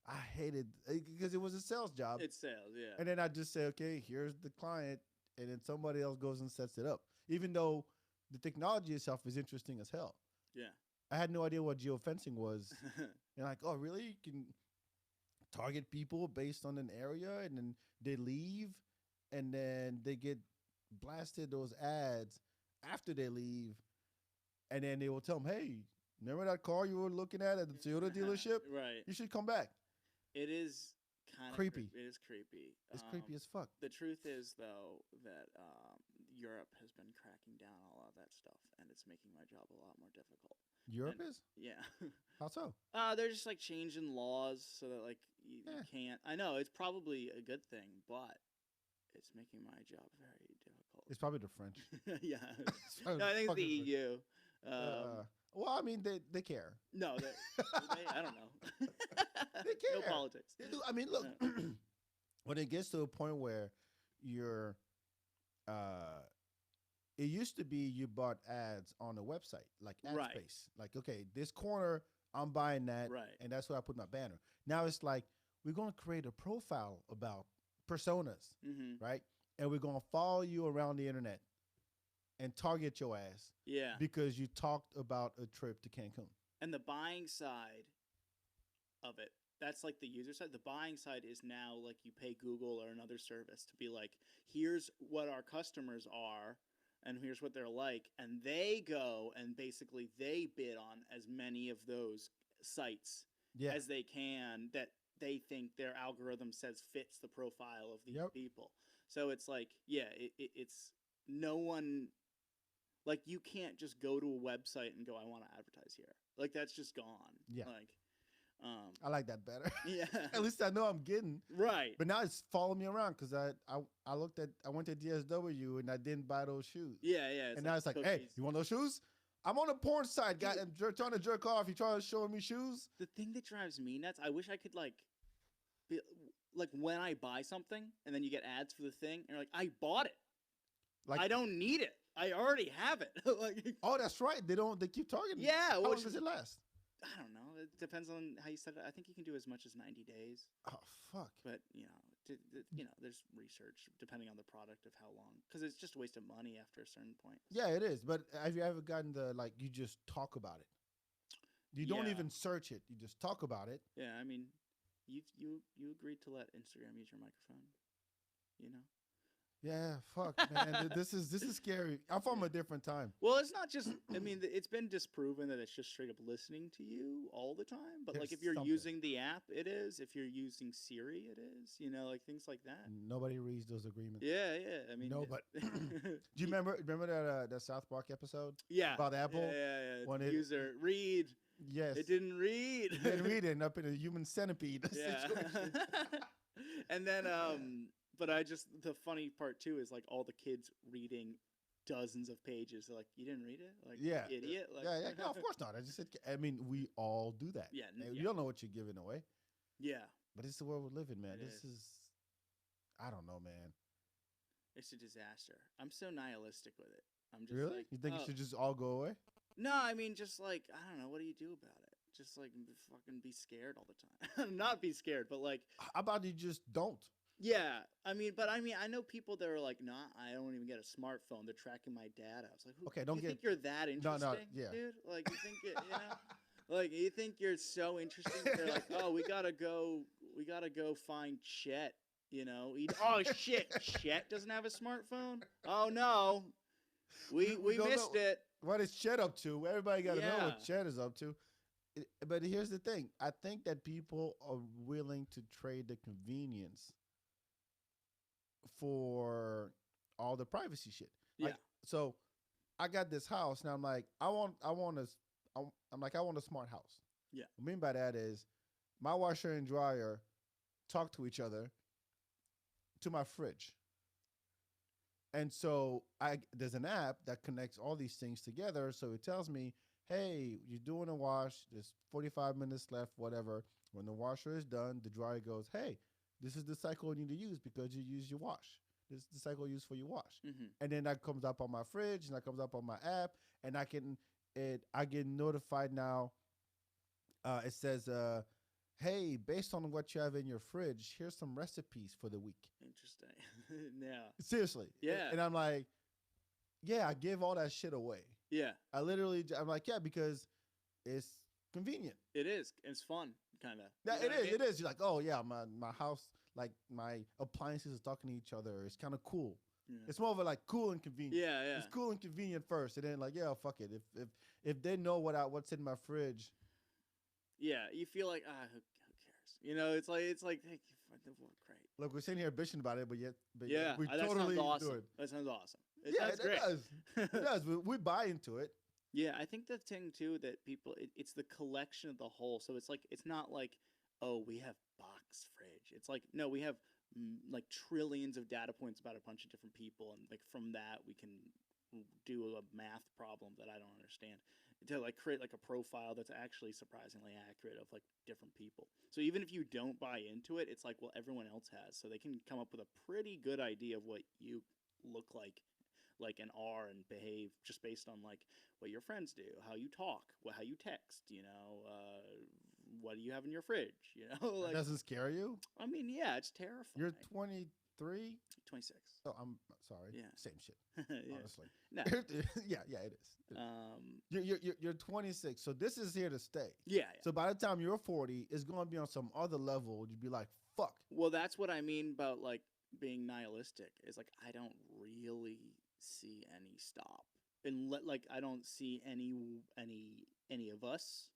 A: I hated because it was a sales job.
B: It's sales, yeah.
A: And then I just say, "Okay, here's the client." And then somebody else goes and sets it up. Even though the technology itself is interesting as hell.
B: Yeah.
A: I had no idea what geofencing was. And like, oh, really? You can target people based on an area, and then they leave, and then they get blasted those ads after they leave, and then they will tell them, hey, remember that car you were looking at the Toyota dealership?
B: Right.
A: You should come back.
B: It is kind of
A: Creepy.
B: It is creepy.
A: It's creepy as fuck.
B: The truth is, though, that Europe has been cracking down on a lot of that stuff, and it's making my job a lot more difficult.
A: Europe
B: And-
A: is?
B: Yeah.
A: How so?
B: They're just like changing laws so that like you can't. I know it's probably a good thing, but it's making my job very difficult.
A: It's probably the French.
B: Yeah.
A: It's probably
B: No, I think it's the
A: fucking French.
B: EU.
A: Well, I mean, they care.
B: No, I don't know.
A: They care.
B: No politics.
A: They do. I mean, look, when it gets to a point where you're, it used to be you bought ads on a website, like ad
B: Right.
A: space. Like, okay, this corner, I'm buying that,
B: Right.
A: and that's where I put my banner. Now it's like, we're going to create a profile about personas,
B: Mm-hmm.
A: right? And we're going to follow you around the internet and target your ass
B: Yeah.
A: because you talked about a trip to Cancun.
B: And the buying side of it, that's like the user side. The buying side is now like you pay Google or another service to be like, here's what our customers are and here's what they're like. And they go and basically they bid on as many of those sites
A: Yeah.
B: as they can that they think their algorithm says fits the profile of these
A: Yep.
B: people. So it's like, yeah, it's no one, like you can't just go to a website and go, I want to advertise here. Like that's just gone.
A: Yeah.
B: Like,
A: I like that better.
B: yeah.
A: At least I know I'm getting.
B: Right.
A: But now it's following me around because I went to DSW and I didn't buy those shoes.
B: Yeah, yeah.
A: And now it's like, hey,
B: cookies.
A: you want those shoes? I'm on a porn site, guy. I'm trying to jerk off. You trying to show me shoes?
B: The thing that drives me nuts, I wish I could like, be, like when I buy something and then you get ads for the thing and you're like, I bought it.
A: Like,
B: I don't need it. I already have it. Like,
A: oh, that's right. They keep targeting.
B: yeah.
A: How
B: Well,
A: long does it last?
B: I don't know. It depends on how you set it. I think you can do as much as 90 days.
A: Oh, fuck.
B: But there's research depending on the product of how long, because it's just a waste of money after a certain point.
A: Yeah, it is. But have you ever gotten like, you just talk about it? You don't
B: Yeah.
A: even search it. You just talk about it.
B: Yeah, I mean, you agreed to let Instagram use your microphone, you know.
A: Yeah, fuck, man. This is scary. I'm from a different time.
B: Well, it's not just. I mean, it's been disproven that it's just straight up listening to you all the time. But like,
A: There's
B: if you're
A: something.
B: using the app, it is. If you're using Siri, it is. You know, like things like that.
A: Nobody reads those agreements.
B: Yeah, yeah. I mean,
A: No, but do you remember that South Park episode?
B: Yeah.
A: About Apple?
B: Yeah.
A: When
B: The
A: it-
B: user read.
A: Yes.
B: It didn't read.
A: You didn't read it, and up in a human centipede
B: Yeah.
A: situation.
B: And then but the funny part too is like all the kids reading dozens of pages. They're like, you didn't read it? Like,
A: Yeah.
B: you idiot. Like,
A: Yeah. No, of course not. I just said. I mean, we all do that.
B: Yeah,
A: And
B: yeah.
A: You don't know what you're giving away,
B: Yeah.
A: but it's the world we live in, man.
B: It
A: This is. I don't know, man.
B: It's a disaster. I'm so nihilistic with it. I'm just
A: Really?
B: like,
A: You think
B: oh.
A: it should just all go away?
B: No, I mean just like, I don't know, what do you do about it? Just like fucking be scared all the time. Not be scared, but like,
A: How about you just don't?
B: yeah. I mean, I know people that are like, nah, I don't even get a smartphone. They're tracking my data. I was like,
A: Okay, don't
B: you
A: get-
B: think you're that
A: No,
B: interesting,
A: yeah.
B: dude? Like, you think it, you know? Like, you think you're so interesting? They're like, oh, we gotta go find Chet. You know? Oh shit, Chet doesn't have a smartphone. Oh no, we
A: don't
B: missed
A: know.
B: it.
A: What is Chet up to? Everybody got to know what
B: Yeah.
A: Chet is up to. But here's the thing. I think that people are willing to trade the convenience for all the privacy shit. Like,
B: Yeah.
A: So I got this house now. I'm like, I want a smart house.
B: Yeah.
A: What I mean by that is my washer and dryer talk to each other to my fridge. And so there's an app that connects all these things together. So it tells me, hey, you're doing a wash. There's 45 minutes left, whatever. When the washer is done, the dryer goes, hey, this is the cycle you need to use because you use your wash. This is the cycle you use for your wash.
B: Mm-hmm.
A: And then that comes up on my fridge and that comes up on my app. And I get notified now. It says, hey, based on what you have in your fridge, here's some recipes for the week.
B: Interesting. Yeah.
A: Seriously.
B: Yeah.
A: And I'm like, yeah, I give all that shit away.
B: Yeah,
A: I literally, I'm like, yeah, because it's convenient.
B: it is. It's fun, kind of.
A: Yeah, it is. You're like, oh yeah, my house, like my appliances are talking to each other. It's kind of cool.
B: Yeah.
A: It's more of a like cool and convenient.
B: Yeah, yeah.
A: It's cool and convenient first, and then like, yeah, fuck it. If they know what's in my fridge,
B: yeah, you feel like who cares? You know, it's like hey, great.
A: look, we're sitting here bitching about it, but yet
B: Yeah,
A: we
B: that
A: totally
B: sounds awesome.
A: do it.
B: That sounds awesome.
A: Yeah,
B: sounds great.
A: It does. It does. We buy into it.
B: Yeah, I think the thing too that people it's the collection of the whole. So it's not like, oh, we have box fridge. It's like, no, we have like trillions of data points about a bunch of different people, and like from that we can do a math problem that I don't understand to like create like a profile that's actually surprisingly accurate of like different people. So even if you don't buy into it, it's like, well, everyone else has, so they can come up with a pretty good idea of what you look like and are and behave just based on like what your friends do, how you talk, how you text, what do you have in your fridge, like,
A: That doesn't scare you?
B: I mean, yeah, it's terrifying.
A: You're 23?
B: 26.
A: Oh, I'm sorry.
B: Yeah.
A: Same shit.
B: Yeah.
A: Honestly.
B: No.
A: yeah, it is. You're 26, so this is here to stay.
B: Yeah.
A: So by the time you're 40, it's going to be on some other level. You'd be like, fuck.
B: Well, that's what I mean about like being nihilistic. Is like I don't really see any stop, and like I don't see any of us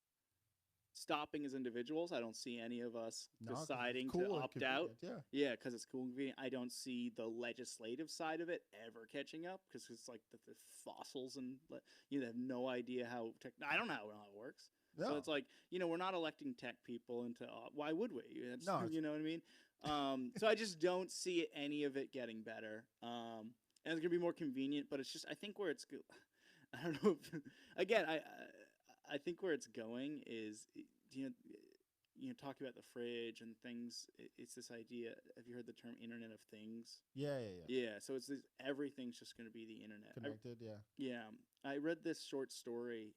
B: stopping as individuals. I don't see any of us deciding to opt out. Yeah, because it's cool and convenient. I don't see the legislative side of it ever catching up because it's like the fossils and you have no idea how I don't know how it works. No. So it's like, we're not electing tech people into why would we? No, you know what I mean? So I just don't see any of it getting better. And it's gonna be more convenient, but it's just I think where it's I don't know. Again, I think where it's going is talking about the fridge and things. It's this idea. Have you heard the term Internet of Things?
A: Yeah.
B: Yeah. So it's everything's just going to be the internet.
A: Connected.
B: Yeah. I read this short story.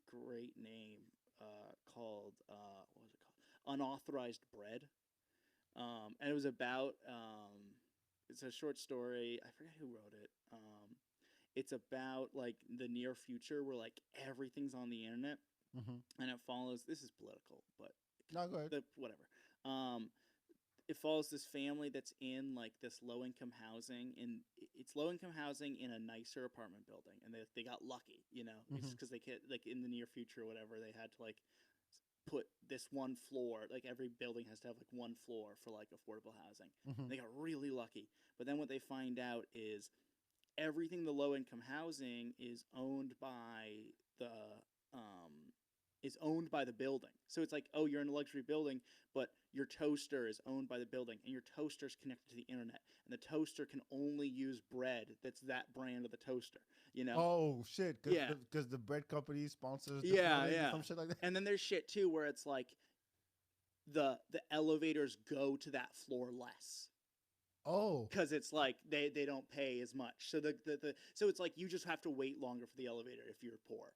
B: Great name. Called what was it called? Unauthorized Bread. And it was about it's a short story. I forget who wrote it. It's about like the near future where like everything's on the internet, and it follows. This is political, but
A: no, go ahead.
B: Whatever. It follows this family that's in like this low income housing, and it's low income housing in a nicer apartment building, and they got lucky, it's because they could like in the near future or whatever they had to like put this one floor, like every building has to have like one floor for like affordable housing. They got really lucky, but then what they find out is everything the low income housing is owned by the building. So it's like, oh, you're in a luxury building, but your toaster is owned by the building, and your toaster is connected to the internet, and the toaster can only use bread that's that brand of the toaster.
A: Oh shit! Because the bread company sponsors. Some shit like that.
B: And then there's shit too where it's like the elevators go to that floor less.
A: Oh,
B: because it's like they don't pay as much, so so it's like you just have to wait longer for the elevator if you're poor,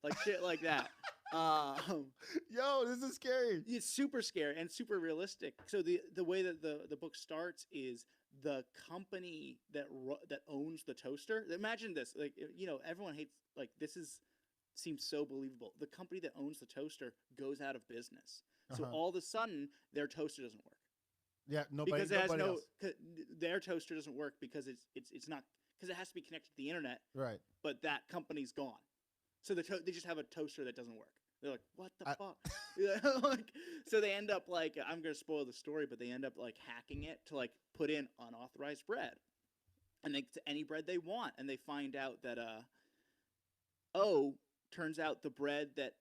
B: like shit like that.
A: Yo, this is scary.
B: It's super scary and super realistic. So the way that the book starts is the company that owns the toaster. Imagine this, like everyone hates like seems so believable. The company that owns the toaster goes out of business, so all of a sudden their toaster doesn't work.
A: Yeah,
B: nobody else. Their toaster doesn't work because it's not because it has to be connected to the internet.
A: Right.
B: But that company's gone, so they just have a toaster that doesn't work. They're like, what the fuck? So they end up like, I'm gonna spoil the story, but they end up like hacking it to like put in unauthorized bread, and they any bread they want, and they find out that turns out the bread that.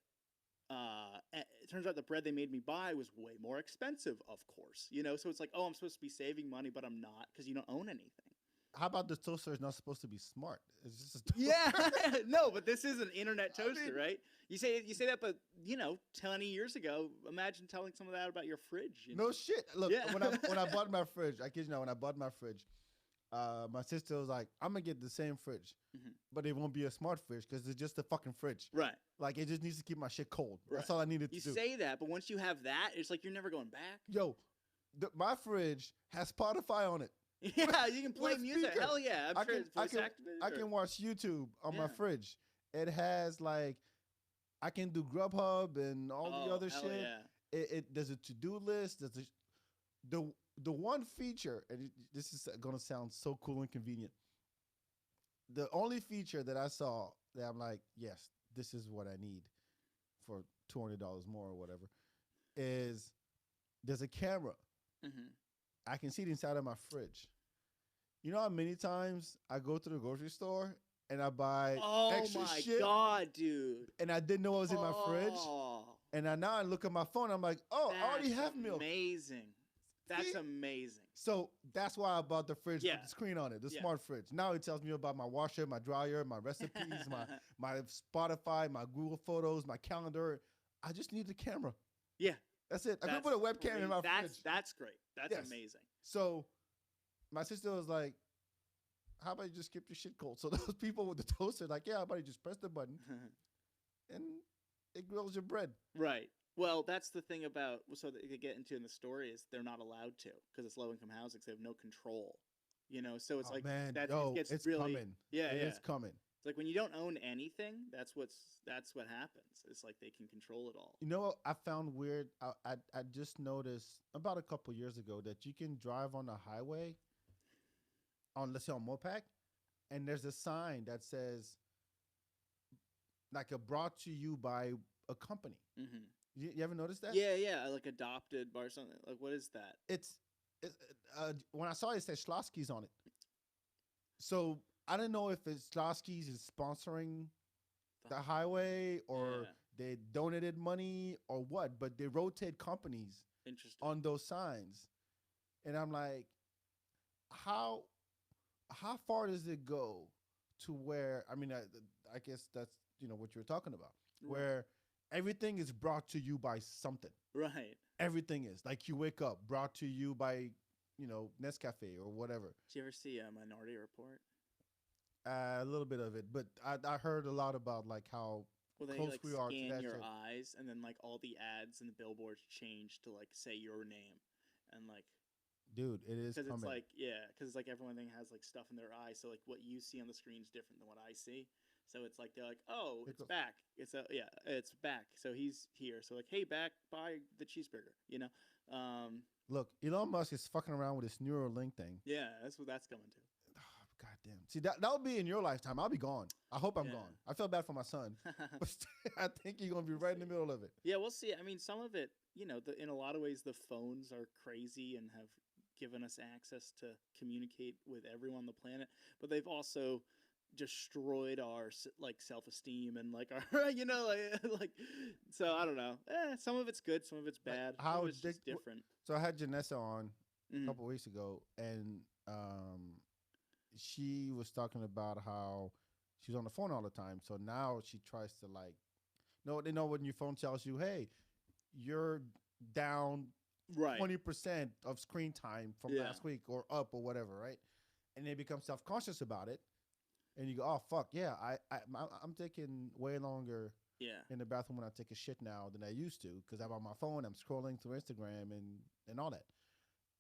B: It turns out the bread they made me buy was way more expensive, of course. So it's like, oh, I'm supposed to be saving money, but I'm not because you don't own anything.
A: How about the toaster is not supposed to be smart? It's just a toaster.
B: Yeah, no, but this is an internet toaster, right? You say that, but 20 years ago, imagine telling someone that about your fridge.
A: No shit. Look, when I bought my fridge, I kid you not, when I bought my fridge, my sister was like, I'm gonna get the same fridge, but it won't be a smart fridge because it's just a fucking fridge.
B: Right.
A: Like it just needs to keep my shit cold. Right. That's all I needed to do.
B: You say that, but once you have that, it's like you're never going back.
A: Yo, my fridge has Spotify on it.
B: Yeah, you can play
A: With
B: music.
A: speakers.
B: Hell yeah. I'm sure it's voice activated.
A: I can watch YouTube on my
B: Yeah.
A: fridge. It has like I can do Grubhub and all the
B: Oh,
A: other
B: hell
A: shit.
B: yeah.
A: It does a to-do list. There's a, the one feature, and this is gonna sound so cool and convenient. The only feature that I saw that I'm like, yes, this is what I need for $200 more or whatever, is there's a camera.
B: Hmm.
A: I can see it inside of my fridge. You know how many times I go to the grocery store and I buy
B: Oh
A: extra
B: my
A: shit
B: god, dude.
A: and I didn't know it was in my fridge.
B: Oh,
A: And now I look at my phone. I'm like, oh, I already have milk.
B: Amazing. That's
A: See?
B: amazing.
A: So that's why I bought the fridge
B: Yeah.
A: with the screen on it, the
B: Yeah.
A: smart fridge. Now it tells me about my washer, my dryer, my recipes, my Spotify, my Google Photos, my calendar. I just need the camera.
B: Yeah.
A: That's it. I could
B: That's
A: put a webcam
B: great.
A: in my fridge.
B: That's great. That's
A: Yes.
B: amazing.
A: So my sister was like, how about you just keep your shit cold? So those people with the toaster, like, yeah, how about you just press the button and it grills your bread.
B: Right. Well, that's the thing about, so that they get into in the story is they're not allowed to because it's low income housing. So they have no control, you know? So it's
A: Oh,
B: like,
A: man,
B: that
A: yo,
B: gets
A: it's
B: really,
A: coming.
B: yeah,
A: It
B: yeah.
A: is coming.
B: It's like when you don't own anything, that's what happens. It's like they can control it all.
A: You know what I found weird? I just noticed about a couple years ago that you can drive on the highway on, let's say, on Mopac, and there's a sign that says like a brought to you by a company.
B: Hmm.
A: You ever notice that?
B: Yeah, yeah, like adopted by something. Like, what is that?
A: It's when I saw it, it said Schlossky's on it. So I don't know if it's Schlossky's is sponsoring the highway or they donated money or what, but they rotate companies
B: Interesting.
A: on those signs. And I'm like, how far does it go to where, I mean, I guess that's, what you're talking about, where everything is brought to you by something.
B: Right.
A: Everything is like you wake up brought to you by, Nescafe or whatever.
B: Did you ever see a Minority Report?
A: A little bit of it, but I heard a lot about like how
B: Well, they
A: close
B: like
A: we are to
B: scan
A: that
B: your
A: shit.
B: eyes, and then like all the ads and the billboards change to like say your name, and like
A: Dude, it is
B: because
A: coming.
B: it's like because like everyone has like stuff in their eyes, so like what you see on the screen is different than what I see. So it's like they're like, oh, it's back. It's it's back. So he's here. So like, hey, back, buy the cheeseburger.
A: Look, Elon Musk is fucking around with this Neuralink thing.
B: Yeah, that's what that's coming to.
A: Oh, God damn. See, that'll be in your lifetime. I'll be gone. I hope I'm gone. I feel bad for my son. But I think you're going to be right in the middle of it.
B: Yeah, we'll see. I mean, some of it, in a lot of ways, the phones are crazy and have given us access to communicate with everyone on the planet. But they've also destroyed our like self-esteem and like our like so I don't know. Some of it's good, some of it's bad. How it's just different.
A: So I had Janessa on a couple weeks ago, and she was talking about how she's on the phone all the time. So now she tries to like, they know when your phone tells you, hey, you're down 20% of screen time from last week or up or whatever, right? And they become self-conscious about it. And you go, oh, fuck, yeah, I'm taking way longer in the bathroom when I take a shit now than I used to because I'm on my phone, I'm scrolling through Instagram and all that.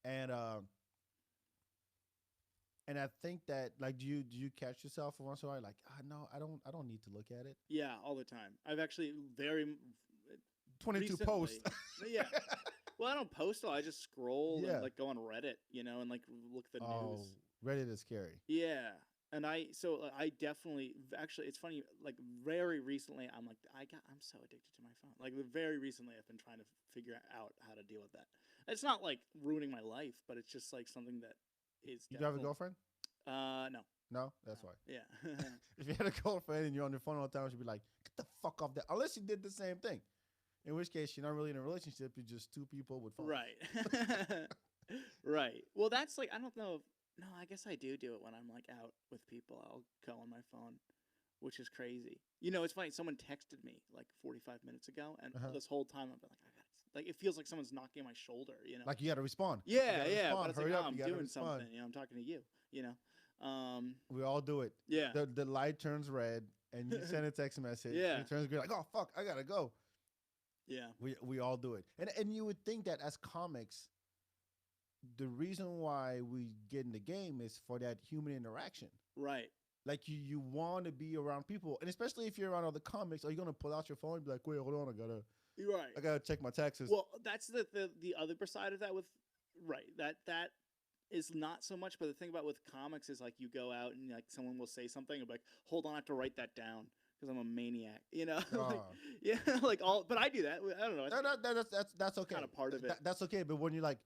A: And I think that, like, do you catch yourself once in a while like, no, I don't need to look at it?
B: Yeah, all the time. I've actually
A: 22
B: recently,
A: posts.
B: Yeah. Well, I don't post all. I just scroll and like go on Reddit, and like look at the news.
A: Reddit is scary.
B: Yeah. And I definitely, actually, it's funny, like very recently, I'm so addicted to my phone. Like very recently, I've been trying to figure out how to deal with that. It's not like ruining my life, but it's just like something that is.
A: You have a girlfriend?
B: No.
A: No? That's why.
B: Yeah.
A: If you had a girlfriend and you're on your phone all the time, she'd be like, get the fuck off that. Unless you did the same thing. In which case, you're not really in a relationship. You're just two people with phones.
B: Right. Right. Well, that's like, I don't know. No, I guess I do it when I'm like out with people. I'll go on my phone, which is crazy. It's funny. Someone texted me like 45 minutes ago, and this whole time I've been like, I got like it feels like someone's knocking on my shoulder.
A: Like you got to respond.
B: Yeah, yeah.
A: Respond.
B: But it's
A: Hurry
B: like,
A: up,
B: I'm doing something. I'm talking to you.
A: We all do it.
B: Yeah.
A: The light turns red, and you send a text message.
B: Yeah.
A: And it turns green. Like, oh fuck, I gotta go.
B: Yeah.
A: We all do it, and you would think that as comics, the reason why we get in the game is for that human interaction.
B: Right.
A: Like you want to be around people, and especially if you're around other comics, are you gonna pull out your phone and be like, "Wait, hold on,
B: You're right.
A: I gotta check my taxes."
B: Well, that's the other side of that with right. That is not so much, but the thing about with comics is like you go out and like someone will say something and be like, hold on, I have to write that down because I'm a maniac, you know? Like, yeah, like all but I do that. I don't know.
A: That's okay.
B: Kind of part of it.
A: That's okay, but when you're like,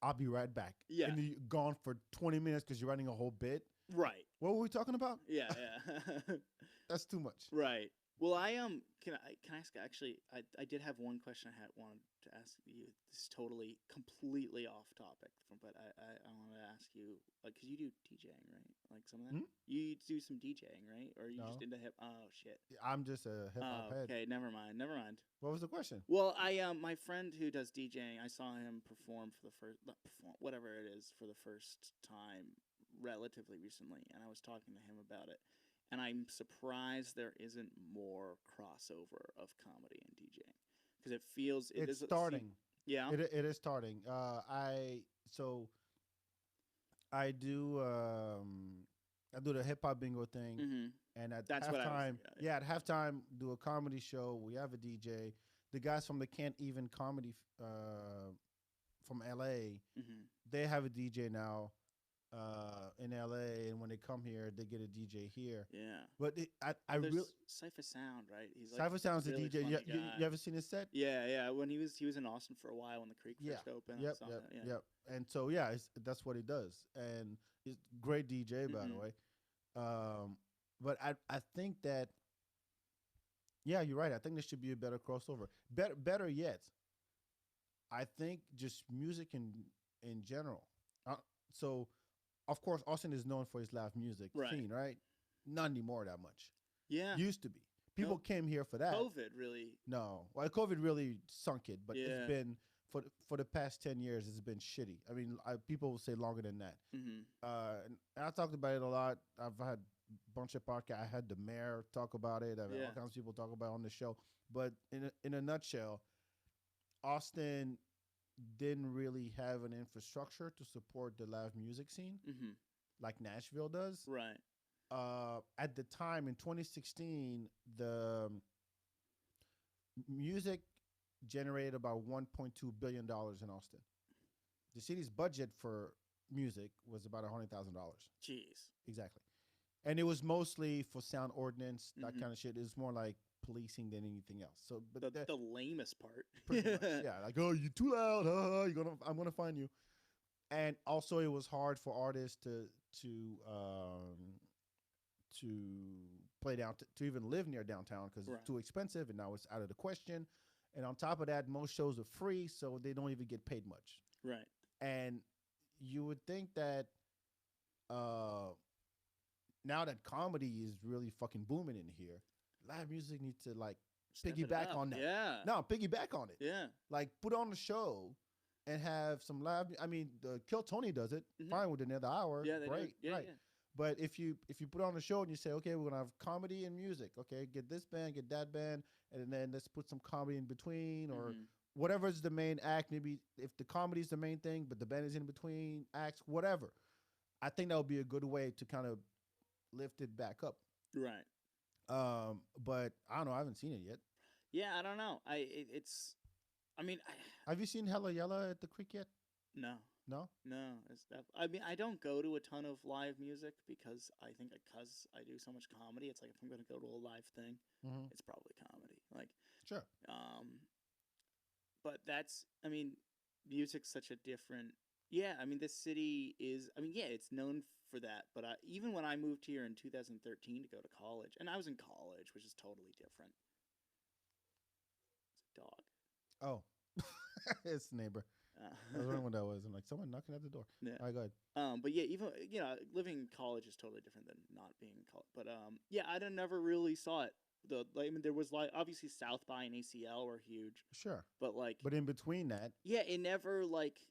A: I'll be right back.
B: Yeah.
A: And you're gone for 20 minutes because you're writing a whole bit.
B: Right.
A: What were we talking about?
B: Yeah, yeah.
A: That's too much.
B: Right. Well, I can I ask actually? I did have one question I had wanted to ask you. This is totally completely off topic, but I wanted to ask you because you do DJing, right? Like some of that. You do some DJing, right? Or are you just into hip? Oh shit.
A: I'm just a hip hop head.
B: Okay, never mind.
A: What was the question?
B: Well, my friend who does DJing, I saw him perform for the first whatever it is for the first time relatively recently, and I was talking to him about it. And I'm surprised there isn't more crossover of comedy and DJing because it feels
A: it's starting.
B: Yeah,
A: it is starting. I do the hip hop bingo thing, and at halftime, at halftime, do a comedy show. We have a DJ. The guys from the Can't Even Comedy from LA, they have a DJ now. In LA, and when they come here, they get a DJ here.
B: Yeah,
A: but I really
B: Cypher Sound, right? He's like
A: Cypher Sound's
B: really
A: a DJ. You ever seen his set?
B: Yeah, yeah. When he was in Austin for a while when the Creek first opened.
A: Yep. And so that's what he does, and he's a great DJ by the way. But I think that you're right. I think there should be a better crossover. Better yet, I think just music in general. So. Of course, Austin is known for his live music scene, right? Not anymore that much.
B: Yeah.
A: Used to be. People came here for that.
B: COVID really.
A: No. Well, COVID really sunk it, but it's been, for the past 10 years, it's been shitty. I mean, people will say longer than that. And I talked about it a lot. I've had a bunch of podcasts. I had the mayor talk about it. I've had all kinds of people talk about it on the show. But in a nutshell, Austin didn't really have an infrastructure to support the live music scene like Nashville does.
B: Right.
A: At the time in 2016, the music generated about $1.2 billion in Austin. The city's budget for music was about $100,000.
B: Jeez.
A: Exactly. And it was mostly for sound ordinance, that kind of shit. It was more like policing than anything else. So, but
B: the lamest part.
A: Pretty much, yeah. Like, oh, you're too loud. I'm gonna find you. And also, it was hard for artists to play to even live near downtown because it's too expensive, and now it's out of the question. And on top of that, most shows are free, so they don't even get paid much.
B: Right.
A: And you would think that now that comedy is really fucking booming in here, live music needs to like piggyback on that.
B: Yeah.
A: No, piggyback on it.
B: Yeah.
A: Like put on a show and have some live. I mean, Kill Tony does it fine with another hour.
B: Yeah,
A: great.
B: Yeah,
A: right. Yeah. But if you put on a show and you say, okay, we're gonna have comedy and music. Okay, get this band, get that band, and then let's put some comedy in between or whatever's the main act. Maybe if the comedy is the main thing, but the band is in between acts, whatever. I think that would be a good way to kind of lift it back up.
B: Right.
A: But I don't know. I haven't seen it yet.
B: Yeah, I don't know.
A: Have you seen Hella Yella at the Creek yet?
B: No.
A: No?
B: No. I mean, I don't go to a ton of live music because I do so much comedy. It's like if I'm going to go to a live thing, it's probably comedy. Like
A: sure.
B: But music's such a different. Yeah, I mean, this city is. I mean, yeah, it's known for that. But even when I moved here in 2013 to go to college, and I was in college, which is totally different. It's a dog.
A: Oh, it's the neighbor. I was wondering what that was. I'm like, someone knocking at the door.
B: Yeah.
A: All right, go ahead.
B: But yeah, even living in college is totally different than not being in college. But yeah, I never really saw it. There was obviously South by and ACL were huge.
A: Sure.
B: But
A: in between that.
B: Yeah, it never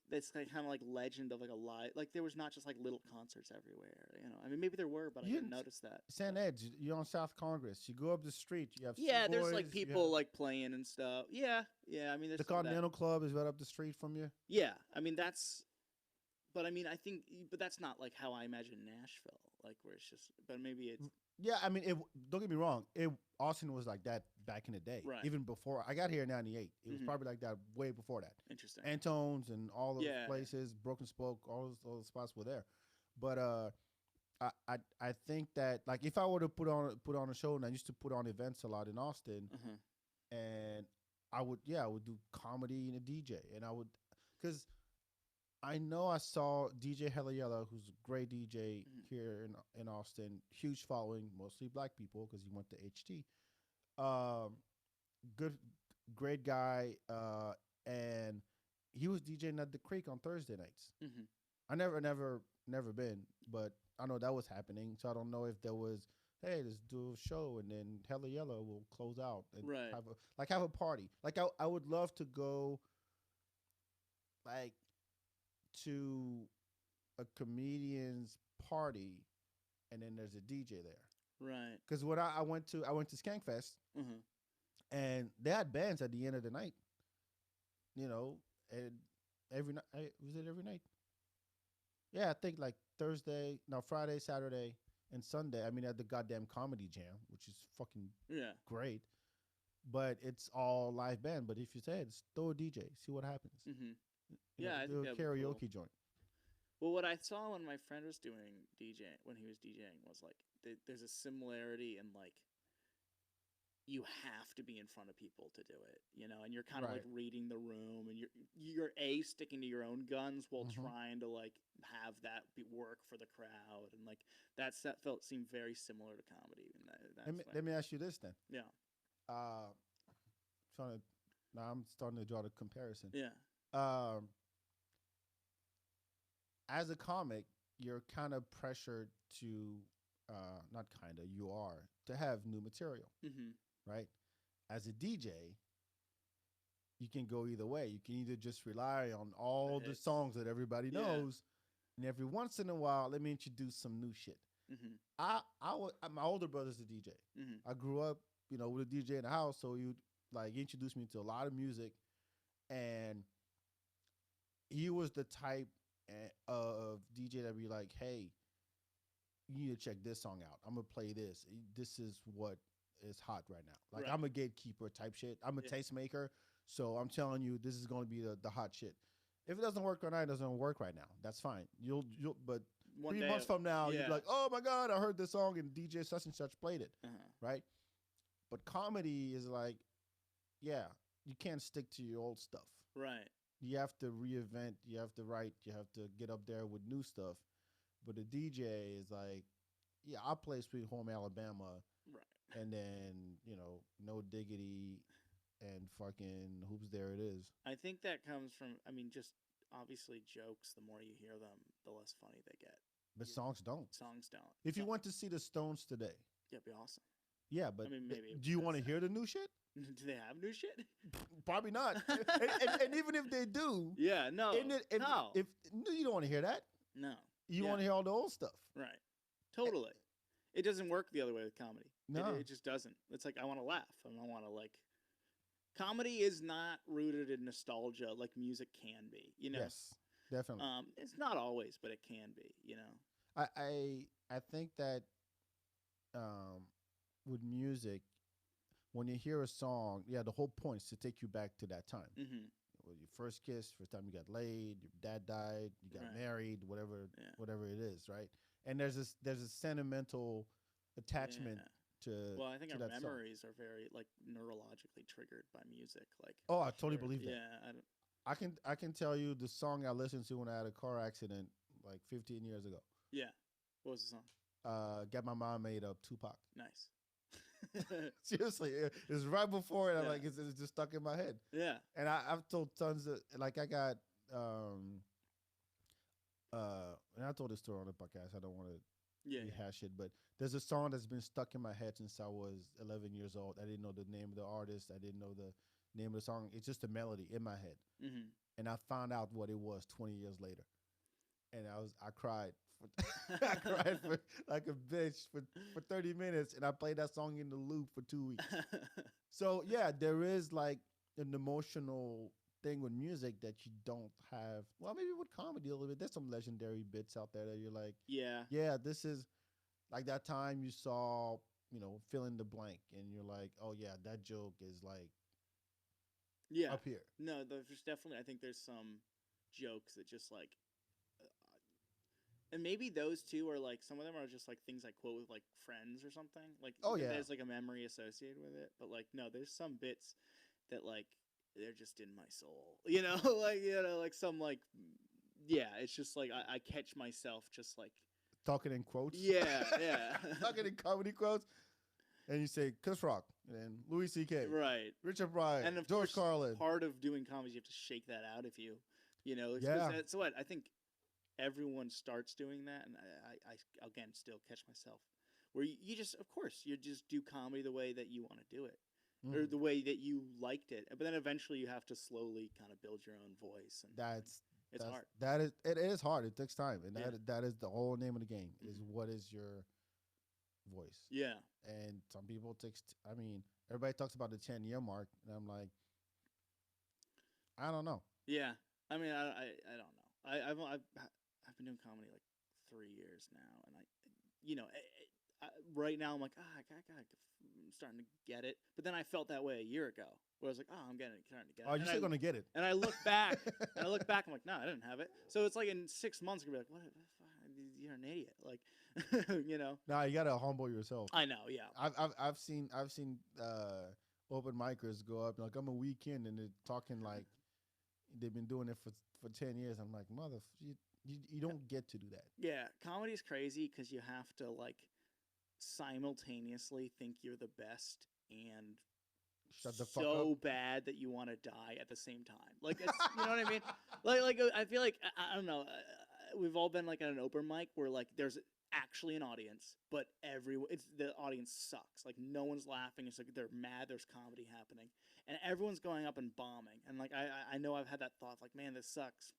B: this kind of legend of a live there was not just little concerts everywhere. I mean maybe there were, but I didn't notice that.
A: San Edge, you're on South Congress. You go up the street. You have
B: there's people playing and stuff. Yeah. I mean, there's
A: the Continental Club is right up the street from you.
B: Yeah, I mean that's but I mean, I think, but that's not like how I imagine Nashville, like where it's just. But maybe it's
A: Yeah, I mean, don't get me wrong. Austin was like that back in the day,
B: right.
A: even before I got here in '98. It was
B: Hmm.
A: probably like that way before that.
B: Interesting.
A: Antones and all those
B: Yeah.
A: places, Broken Spoke, all those spots were there. But I think that like if I were to put on a show, and I used to put on events a lot in Austin,
B: Uh-huh.
A: and I would do comedy and a DJ, and I would because I know I saw DJ Hella Yella, who's a great DJ
B: Hmm.
A: here in Austin, huge following, mostly black people because he went to HT. Um, good, great guy, and he was DJing at the Creek on Thursday nights.
B: Hmm.
A: I never been, but I know that was happening. So I don't know if there was, hey, let's do a show, and then Hella Yella will close out and
B: Right.
A: have a party. Like I would love to go, like to a comedian's party, and then there's a DJ there.
B: Right.
A: Because what I went to Skankfest,
B: Uh-huh.
A: and they had bands at the end of the night. You know, and every night was it every night? Yeah, I think like Thursday, no Friday, Saturday, and Sunday. I mean, at the goddamn comedy jam, which is fucking
B: Yeah.
A: great. But it's all live band. But if you say it's throw a DJ, see what happens.
B: Hmm.
A: You know,
B: Yeah, I
A: do
B: think
A: a
B: that'd be cool.
A: karaoke joint.
B: Well, what I saw when my friend was doing DJ when he was DJing was like there's a similarity in like you have to be in front of people to do it, you know, and you're kind of like
A: Right.
B: reading the room, and you're a sticking to your own guns while
A: Hmm.
B: trying to like have that work for the crowd, and like that felt seemed very similar to comedy, and
A: Let me ask you this then.
B: yeah,
A: Uh, trying to now I'm starting to draw the comparison.
B: yeah,
A: Um, as a comic, you're kind of pressured to, not kind of, you are to have new material,
B: mm-hmm.
A: right? As a DJ, you can go either way. You can either just rely on all the
B: hits.
A: songs that everybody
B: Yeah.
A: knows, and every once in a while, let me introduce some new shit.
B: Mm-hmm.
A: My older brother's a DJ.
B: Mm-hmm.
A: I grew up, with a DJ in the house, so you like introduced me to a lot of music, and he was the type of DJ that be like, hey, you need to check this song out. I'm gonna play this. This is what is hot right now. Like
B: Right.
A: I'm a gatekeeper type shit. I'm a
B: Yeah.
A: tastemaker, so I'm telling you, this is going to be the hot shit. If it doesn't work right now, it doesn't work right now. That's fine. But
B: One
A: 3
B: day,
A: months from now, you'll
B: yeah.
A: be like, oh my god, I heard this song and DJ such and such played it,
B: Uh-huh.
A: right? But comedy is like, yeah, you can't stick to your old stuff.
B: Right.
A: You have to reinvent, you have to write, you have to get up there with new stuff. But the DJ is like, yeah, I'll play Sweet Home Alabama,
B: Right.
A: and then, No Diggity and fucking Hoops There It Is.
B: I think that comes from, I mean, just obviously jokes, the more you hear them, the less funny they get.
A: But
B: Yeah.
A: songs don't.
B: Songs don't.
A: If you went to see the Stones today,
B: yeah, it'd be awesome.
A: yeah, but
B: I mean, maybe
A: do you want to
B: that's
A: hear the new shit?
B: Do they have new shit?
A: Probably not. and even if they do,
B: Yeah, no. No.
A: if you don't want to hear that,
B: No.
A: you
B: Yeah.
A: want to hear all the old stuff.
B: Right. Totally. It doesn't work the other way with comedy.
A: No.
B: It just doesn't. It's like I want to laugh. I want to like. Comedy is not rooted in nostalgia like music can be. You know.
A: Yes, definitely.
B: It's not always, but it can be. You know.
A: I think that with music, when you hear a song, yeah, the whole point is to take you back to that time.
B: Mm-hmm.
A: Your first kiss, first time you got laid, your dad died, you got
B: Right.
A: married, whatever,
B: Yeah.
A: whatever it is, right? And there's a sentimental attachment
B: Yeah.
A: to.
B: Well, I think
A: to
B: our
A: that song.
B: memories are very like neurologically triggered by music. Like.
A: Oh, I
B: for
A: totally
B: sure.
A: believe that.
B: Yeah. I don't,
A: I can tell you the song I listened to when I had a car accident like 15 years ago.
B: yeah. What was the song?
A: Get My Mind Made Up, Tupac.
B: Nice.
A: Seriously, it's right before it. I'm
B: Yeah.
A: like, it's just stuck in my head.
B: Yeah.
A: And I've told tons of, like, I got, and I told this story on the podcast. I don't want to
B: Yeah.
A: rehash it, but there's a song that's been stuck in my head since I was 11 years old. I didn't know the name of the artist. I didn't know the name of the song. It's just a melody in my head.
B: Mm-hmm.
A: And I found out what it was 20 years later. And I cried. I cried for like a bitch for 30 minutes, and I played that song in the loop for 2 weeks. So yeah, there is like an emotional thing with music that you don't have. Well, maybe with comedy a little bit. There's some legendary bits out there that you're like,
B: Yeah.
A: yeah, this is like that time you saw, fill in the blank, and you're like, oh yeah, that joke is like
B: Yeah.
A: up here.
B: No, there's definitely. I think there's some jokes that just like, and maybe those two are like some of them are just like things I quote with like friends or something. Like,
A: Oh yeah,
B: there's like a memory associated with it. But like, no, there's some bits that like they're just in my soul. Like some like, yeah, it's just like I catch myself just like,
A: talking in quotes.
B: yeah, yeah,
A: Talking in comedy quotes, and you say Chris Rock, and then Louis C.K.,
B: right.
A: Richard Pryor,
B: And of
A: George
B: course,
A: Carlin.
B: part of doing comedy, is you have to shake that out if you,
A: Yeah.
B: So what I think everyone starts doing that, and I again still catch myself where you just, of course, you just do comedy the way that you want to do it, or the way that you liked it, but then eventually you have to slowly kind of build your own voice, and it's hard.
A: It is hard. It takes time, and
B: Yeah.
A: that is the whole name of the game. Is
B: Mhm.
A: what is your voice?
B: Yeah,
A: And some people I mean, everybody talks about the 10-year mark, and I'm like, I don't know.
B: yeah. I mean, I don't know. I've been doing comedy like 3 years now, and right now I'm like, I'm starting to get it. But then I felt that way a year ago, where I was like, I'm starting to get it.
A: Oh, you're still gonna get it.
B: And I look back, I'm like, no, I didn't have it. So it's like in 6 months, I'm gonna be like, what? You're an idiot. Like,
A: Nah, you gotta humble yourself.
B: I know, yeah.
A: I've seen open micers go up like I'm a weekend, and they're talking like they've been doing it for 10 years. I'm like, you don't get to do that.
B: Yeah, comedy is crazy because you have to like simultaneously think you're the best and
A: Shut the fuck
B: so
A: up.
B: bad that you want to die at the same time. Like, it's, you know what I mean? Like I feel like I don't know. We've all been like at an open mic where like there's actually an audience, but the audience sucks. Like no one's laughing. It's like they're mad. There's comedy happening, and everyone's going up and bombing. And like I know I've had that thought like, man, this sucks,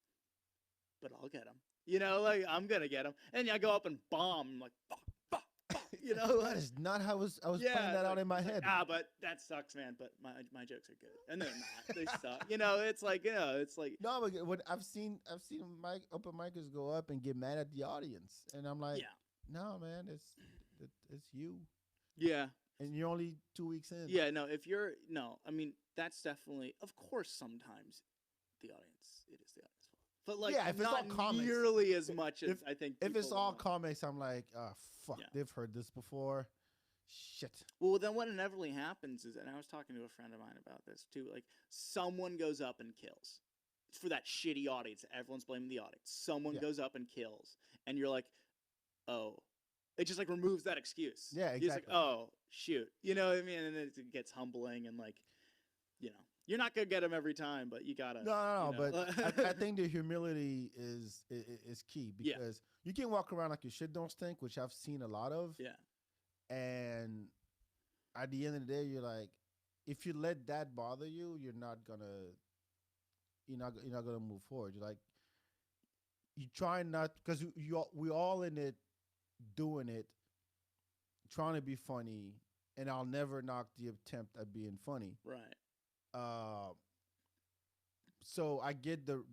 B: but I'll get them. Like I'm gonna get them. And I go up and bomb. I'm like, fuck, fuck, fuck.
A: That is not how I was playing that out in my head.
B: But that sucks, man. But my jokes are good, and they're not. They suck. It's like it's like
A: No, but what I've seen open micers go up and get mad at the audience, and I'm like,
B: yeah,
A: no, man, it's you,
B: yeah,
A: and you're only 2 weeks in.
B: yeah. No, if you're no, I mean that's definitely, of course, sometimes the audience it is the audience fault, but like
A: Yeah, if it's
B: not
A: all comics.
B: nearly as much as I think.
A: If it's
B: people
A: all
B: want.
A: comics, I'm like, fuck,
B: Yeah.
A: they've heard this before. Shit.
B: Well, then what inevitably happens is, and I was talking to a friend of mine about this too, like someone goes up and kills. It's for that shitty audience. Everyone's blaming the audience. Someone goes up and kills. And you're like, oh. It just like removes that excuse.
A: Yeah,
B: You're just
A: exactly.
B: like, oh, shoot. You know what I mean? And then it gets humbling and like, you're not going to get them every time, but you got to.
A: No, but I think the humility is key, because you can walk around like your shit don't stink, which I've seen a lot of.
B: Yeah.
A: And at the end of the day, you're like, if you let that bother you, you're not gonna move forward. You're like, you try not, because we all in it, doing it, trying to be funny, and I'll never knock the attempt at being funny.
B: Right.
A: So I get the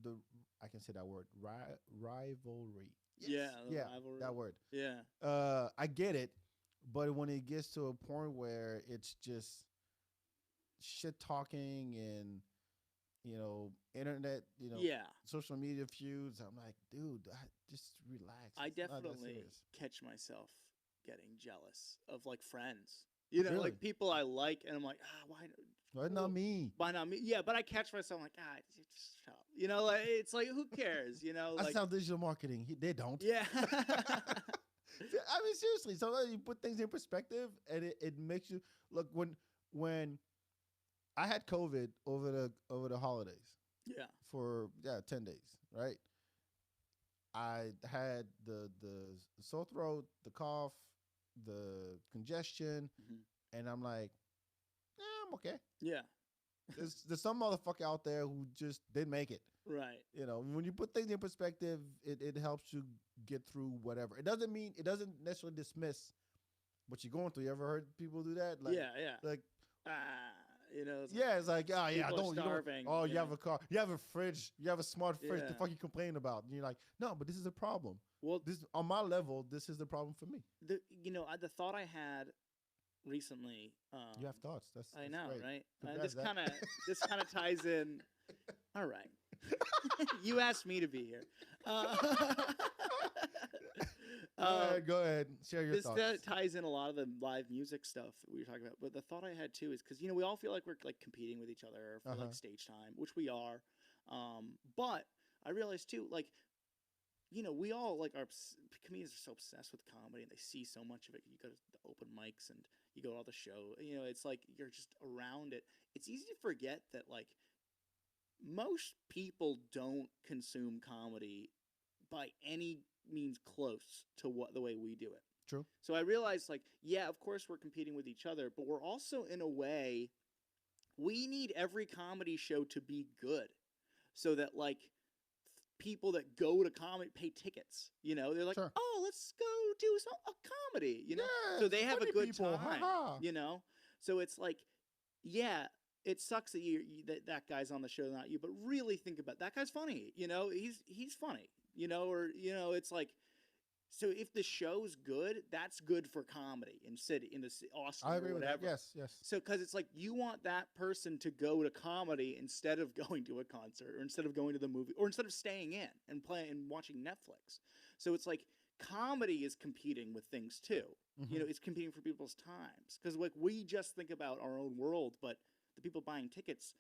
A: I can say that word, rivalry. Yes.
B: Yeah. Rivalry.
A: That word.
B: Yeah.
A: I get it. But when it gets to a point where it's just shit talking and, internet,
B: Yeah.
A: social media feuds, I'm like, dude, just relax.
B: I
A: It's not that
B: definitely
A: serious.
B: catch myself getting jealous of like friends.
A: Really?
B: Like people I like, and I'm like,
A: Why not me?
B: why not me? Yeah, but I catch myself like, just shut up. Like it's like, who cares?
A: I
B: Like
A: sell digital marketing. They don't.
B: yeah.
A: I mean, seriously, sometimes you put things in perspective, and it makes you look. When I had COVID over the holidays
B: Yeah.
A: for 10 days, right? I had the sore throat, the cough, the congestion,
B: Mhm.
A: and I'm like, I'm okay.
B: Yeah.
A: There's some motherfucker out there who just didn't make it.
B: Right.
A: When you put things in perspective, it helps you get through whatever. It doesn't necessarily dismiss what you're going through. You ever heard people do that? Like,
B: Yeah.
A: Like,
B: You know, it's
A: Yeah, it's like, oh yeah,
B: people are
A: don't you don't.
B: starving.
A: Oh,
B: you
A: you have
B: know.
A: a car, you have a fridge, you have a smart fridge. The
B: Yeah.
A: fuck you complain about? And you're like, no, but this is a problem.
B: Well,
A: This on my level, this is the problem for me.
B: the thought I had recently.
A: You have thoughts.
B: I
A: That's
B: know,
A: great.
B: right?
A: Congrats, Zach.
B: This kind of ties in. All right, you asked me to be here. Uh,
A: Go ahead. Share your
B: this
A: thoughts.
B: that ties in a lot of the live music stuff that we were talking about. But the thought I had too is because we all feel like we're like competing with each other for like stage time, which we are. But I realized too, like we all like comedians are so obsessed with comedy and they see so much of it. You go to the open mics and you go to all the show. It's like you're just around it. It's easy to forget that like most people don't consume comedy by any means close to the way we do it.
A: True.
B: So I realized like, yeah, of course we're competing with each other, but we're also in a way we need every comedy show to be good so that like people that go to comedy pay tickets. They're like,
A: Sure.
B: oh, let's go do a comedy.
A: Yeah,
B: so they have a
A: funny
B: good
A: people.
B: time.
A: Ha-ha.
B: So it's like, yeah, it sucks that that guy's on the show, not you. But really think about that guy's funny. He's funny. It's like. So if the show's good, that's good for comedy in Austin
A: I
B: or
A: agree with
B: whatever.
A: that. Yes.
B: So because it's like you want that person to go to comedy instead of going to a concert or instead of going to the movie or instead of staying in and playing and watching Netflix. So it's like comedy is competing with things too.
A: Mhm.
B: It's competing for people's times because like we just think about our own world, but the people buying tickets,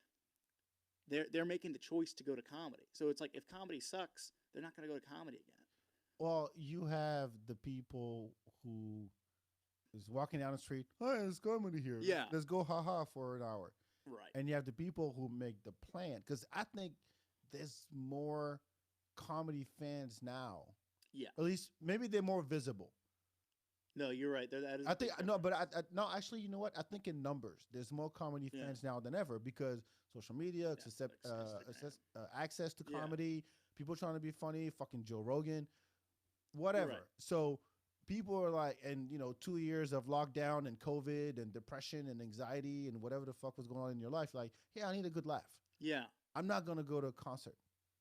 B: they're making the choice to go to comedy. So it's like if comedy sucks, they're not going to go to comedy again.
A: Well, you have the people who is walking down the street. Hey, it's comedy here.
B: Yeah.
A: Let's go haha for an hour.
B: Right.
A: And you have the people who make the plan. Because I think there's more comedy fans now.
B: Yeah.
A: At least maybe they're more visible.
B: No, you're right. That is.
A: I think no, but no. Actually, you know what? I think in numbers, there's more comedy fans now than ever because social media, access to comedy, people trying to be funny, fucking Joe Rogan, whatever.
B: Right.
A: So people are like, and 2 years of lockdown and COVID and depression and anxiety and whatever the fuck was going on in your life, like, yeah, I need a good laugh.
B: Yeah.
A: I'm not gonna go to a concert.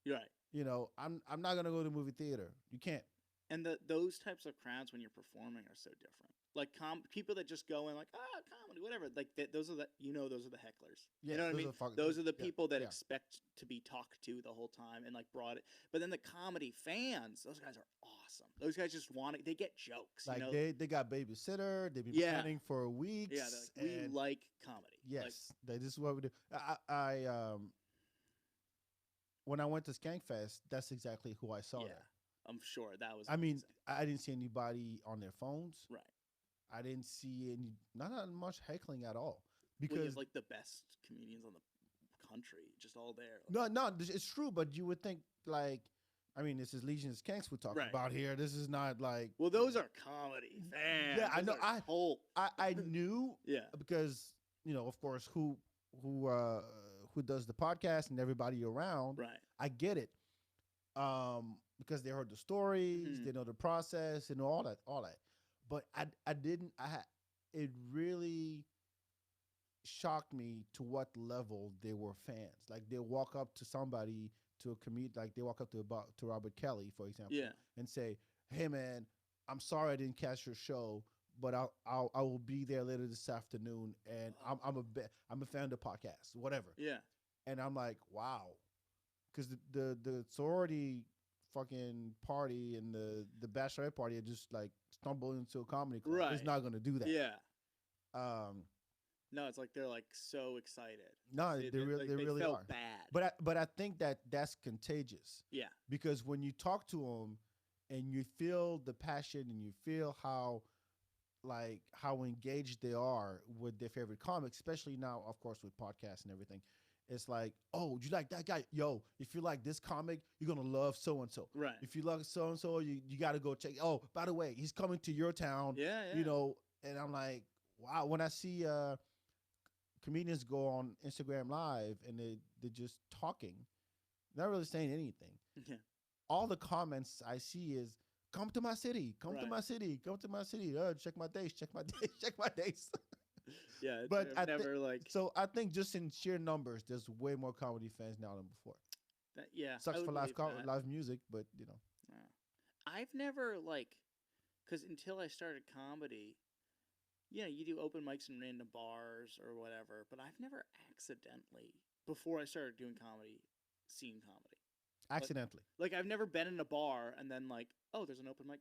B: You're right.
A: I'm not gonna go to a movie theater. You can't.
B: And those types of crowds when you're performing are so different. Like people that just go in like comedy, whatever. Like those are the those are the hecklers.
A: Yeah,
B: you know what I mean? Those are the people that
A: yeah.
B: expect to be talked to the whole time and like brought it. But then the comedy fans, those guys are awesome. Those guys just they get jokes.
A: Like they got babysitter. They've been planning for weeks.
B: Yeah, like, we like comedy.
A: Yes, this is what we do. I when I went to Skankfest, that's exactly who I saw there.
B: I'm sure that was.
A: I mean, I didn't see anybody on their phones.
B: Right.
A: I didn't see not much heckling at all because
B: you have like the best comedians on the country, just all there.
A: No, it's true. But you would think like, I mean, this is Legion of Skanks we're talking about here. This is not like.
B: Well, those are comedy fans.
A: Yeah, I know. I knew.
B: Yeah.
A: Because of course, who does the podcast and everybody around.
B: Right.
A: I get it. Because they heard the stories, they know the process, and all that. But I didn't. It really shocked me to what level they were fans. Like they walk up to somebody to a comedian, like they walk up to Robert Kelly, for example, and say, "Hey man, I'm sorry I didn't catch your show, but I will be there later this afternoon, and I'm a fan of the podcast, whatever."
B: Yeah.
A: And I'm like, wow, because the sorority fucking party and the bachelorette party are just like stumble into a comedy club.
B: Right.
A: It's not going to do that.
B: Yeah.
A: No,
B: it's like they're like so excited.
A: No, they really
B: felt
A: are
B: bad.
A: But I think that's contagious.
B: Yeah.
A: Because when you talk to them and you feel the passion and you feel how engaged they are with their favorite comics, especially now, of course, with podcasts and everything. It's like, oh, you like that guy? Yo, if you like this comic, you're going to love so-and-so.
B: Right.
A: If you love so-and-so, you got to go check. Oh, by the way, he's coming to your town.
B: Yeah.
A: And I'm like, wow. When I see comedians go on Instagram Live and they're just talking, not really saying anything.
B: Yeah.
A: All the comments I see is, come to my city. Come to my city. Come to my city. Check my dates. Check my dates. Check my dates.
B: Yeah,
A: But
B: I've never like
A: so I think just in sheer numbers, there's way more comedy fans now than before.
B: that. Yeah, I
A: Sucks
B: would
A: for
B: believe that.
A: live music, but
B: Yeah. I've never like, because until I started comedy, you do open mics in random bars or whatever, but I've never accidentally, before I started doing comedy, seen comedy.
A: accidentally.
B: Like I've never been in a bar and then like, oh, there's an open mic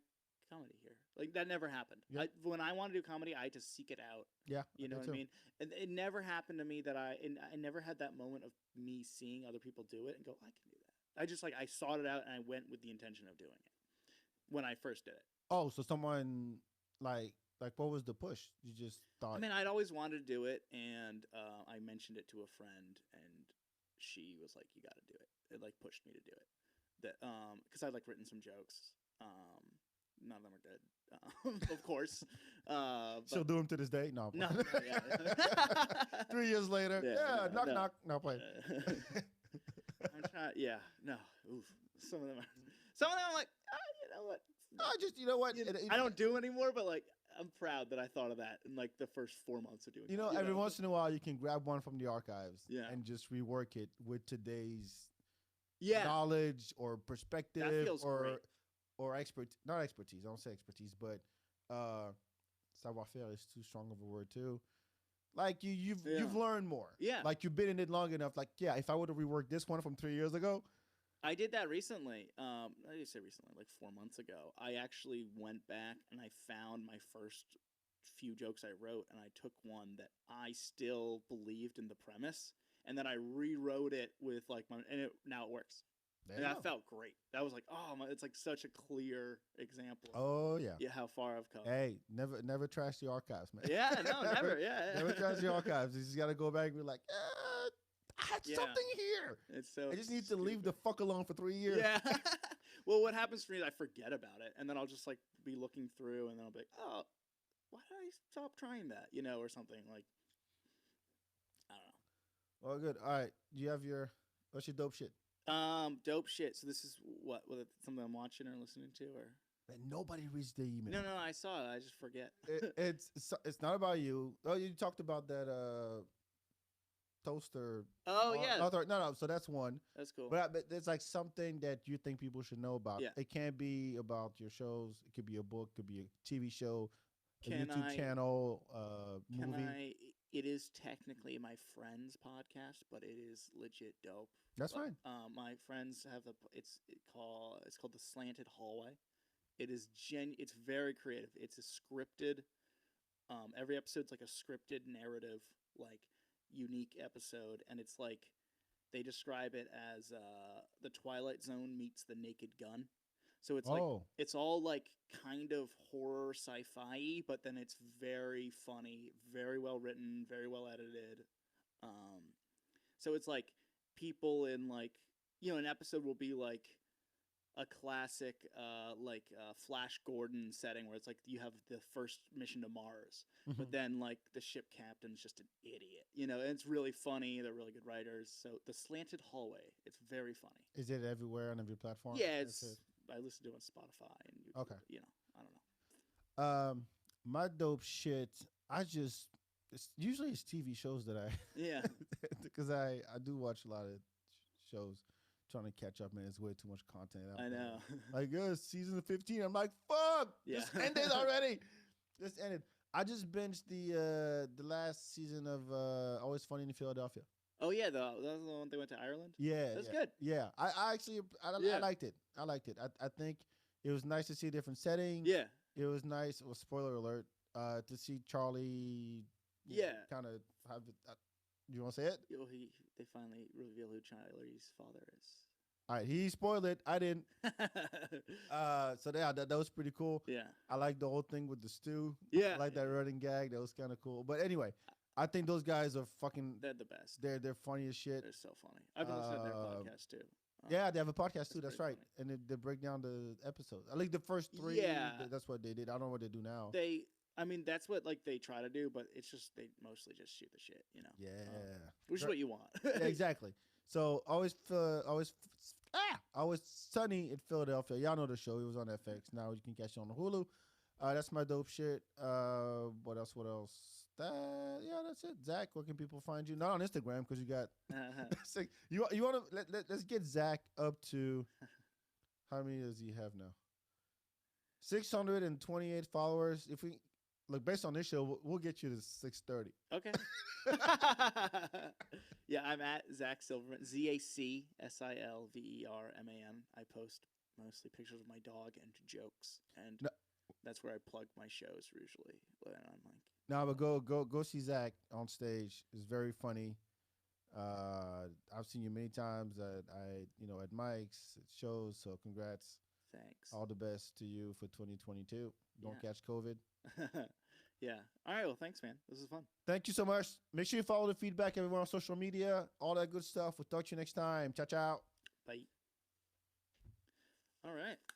B: comedy here. Like that never happened.
A: Yep.
B: When I want to do comedy, I had to seek it out.
A: Yeah,
B: You know what I mean? And it never happened to me that and I never had that moment of me seeing other people do it and go, I can do that. I just like I sought it out and I went with the intention of doing it when I first did it.
A: Oh, so someone like what was the push? You just thought.
B: I mean, I'd always wanted to do it, and I mentioned it to a friend, and she was like, "You got to do it." It like pushed me to do it. That because I'd like written some jokes. None of them are good, of course.
A: Still do them to this day? No.
B: No, yeah.
A: 3 years later, knock. No play.
B: I'm trying. Yeah, no. Oof. Some of them I'm like, you know what?
A: No, just you know what?
B: I don't do anymore, but like I'm proud that I thought of that in like the first 4 months of doing.
A: You know, every once in a while you can grab one from the archives,
B: Yeah.
A: and just rework it with today's
B: Yeah.
A: knowledge or perspective
B: That feels
A: or
B: great.
A: not expertise. I don't say expertise, but savoir faire is too strong of a word too. Like you've learned more.
B: Yeah.
A: Like you've been in it long enough. Like if I would have reworked this one from 3 years ago.
B: I did that recently. I didn't say recently, like 4 months ago. I actually went back and I found my first few jokes I wrote, and I took one that I still believed in the premise, and then I rewrote it with like now it works. And that felt great. That was like, it's like such a clear example.
A: Oh yeah.
B: Yeah, how far I've come.
A: Hey, never trash the archives, man.
B: Yeah, no, never. Yeah.
A: Never trash the archives. You just gotta go back and be like, I had something here.
B: It's so
A: I just need
B: stupid.
A: to leave the fuck alone for 3 years.
B: Yeah. Well, what happens for me is I forget about it, and then I'll just like be looking through, and then I'll be like, oh, why did I stop trying that? Or something like. I don't know.
A: Well, good. All right. You have what's your dope shit?
B: Dope shit. So this is what something I'm watching or listening to, or.
A: And nobody reads the email.
B: No, I saw it. I just forget.
A: It's not about you. Oh, you talked about that toaster.
B: Oh yeah.
A: No. So that's one.
B: That's cool.
A: But there's like something that you think people should know about.
B: Yeah.
A: It can't be about your shows. It could be a book. Could be a TV show, a
B: Can
A: YouTube channel, movie.
B: It is technically my friend's podcast, but it is legit dope.
A: That's fine.
B: My friends have it's called the Slanted Hallway. It is it's very creative. It's a scripted. Every episode's like a scripted narrative, like unique episode, and it's like they describe it as the Twilight Zone meets the Naked Gun. So it's like it's all like kind of horror sci-fi, but then it's very funny, very well written, very well edited. So it's like people in like an episode will be like a classic Flash Gordon setting where it's like you have the first mission to Mars, but then like the ship captain's just an idiot, and it's really funny. They're really good writers. So the Slanted Hallway, it's very funny.
A: Is it everywhere on every platform?
B: Yeah, I listen to it on Spotify and YouTube.
A: Okay.
B: I don't know.
A: My dope shit. Usually it's TV shows that I because I do watch a lot of shows. Trying to catch up, man. It's way too much content out
B: I
A: there.
B: know.
A: Like, season 15. I'm like, fuck.
B: Yeah.
A: Just ended already. Just ended. I just binged the last season of Always Funny in Philadelphia.
B: Oh yeah, that was the one they went to Ireland.
A: Yeah,
B: that's good.
A: Yeah, I actually I liked it. I liked it. I think it was nice to see a different setting.
B: Yeah,
A: it was nice. Well, spoiler alert. To see Charlie. Kind of have it. You want to say it?
B: They finally reveal who Charlie's father is.
A: All right, he spoiled it. I didn't. So that was pretty cool.
B: Yeah,
A: I like the whole thing with the stew.
B: Yeah,
A: I like that running gag. That was kind of cool. But anyway, I think those guys are fucking.
B: They're the best.
A: They're funny as shit.
B: They're so funny. I've been listening to their podcast too.
A: Yeah, they have a podcast too. That's right. Funny. And they break down the episodes. I like the first 3.
B: Yeah,
A: that's what they did. I don't know what they do now.
B: That's what like they try to do, but it's just they mostly just shoot the shit,
A: Yeah,
B: which is what you want.
A: Yeah, exactly. So always Sunny in Philadelphia. Y'all know the show. It was on FX. Now you can catch it on the Hulu. That's my dope shit. What else? Yeah, that's it. Zach, where can people find you? Not on Instagram because you got.
B: Uh-huh.
A: You want to let's get Zach up to how many does he have now? 628 followers. If we look based on this show, we'll get you to 630.
B: Okay. Yeah, I'm at Zac Silverman. ZACSILVERMAN. I post mostly pictures of my dog and jokes, and
A: No,
B: that's where I plug my shows usually. When I'm like,
A: no, but go see Zach on stage. It's very funny. I've seen you many times at mics, at shows. So congrats.
B: thanks.
A: All the best to you for 2022. Don't
B: Yeah.
A: catch COVID.
B: Yeah. All right. Well, thanks, man. This is fun.
A: Thank you so much. Make sure you follow the FeedBak everywhere on social media. All that good stuff. We'll talk to you next time. Ciao, ciao.
B: Bye. All right.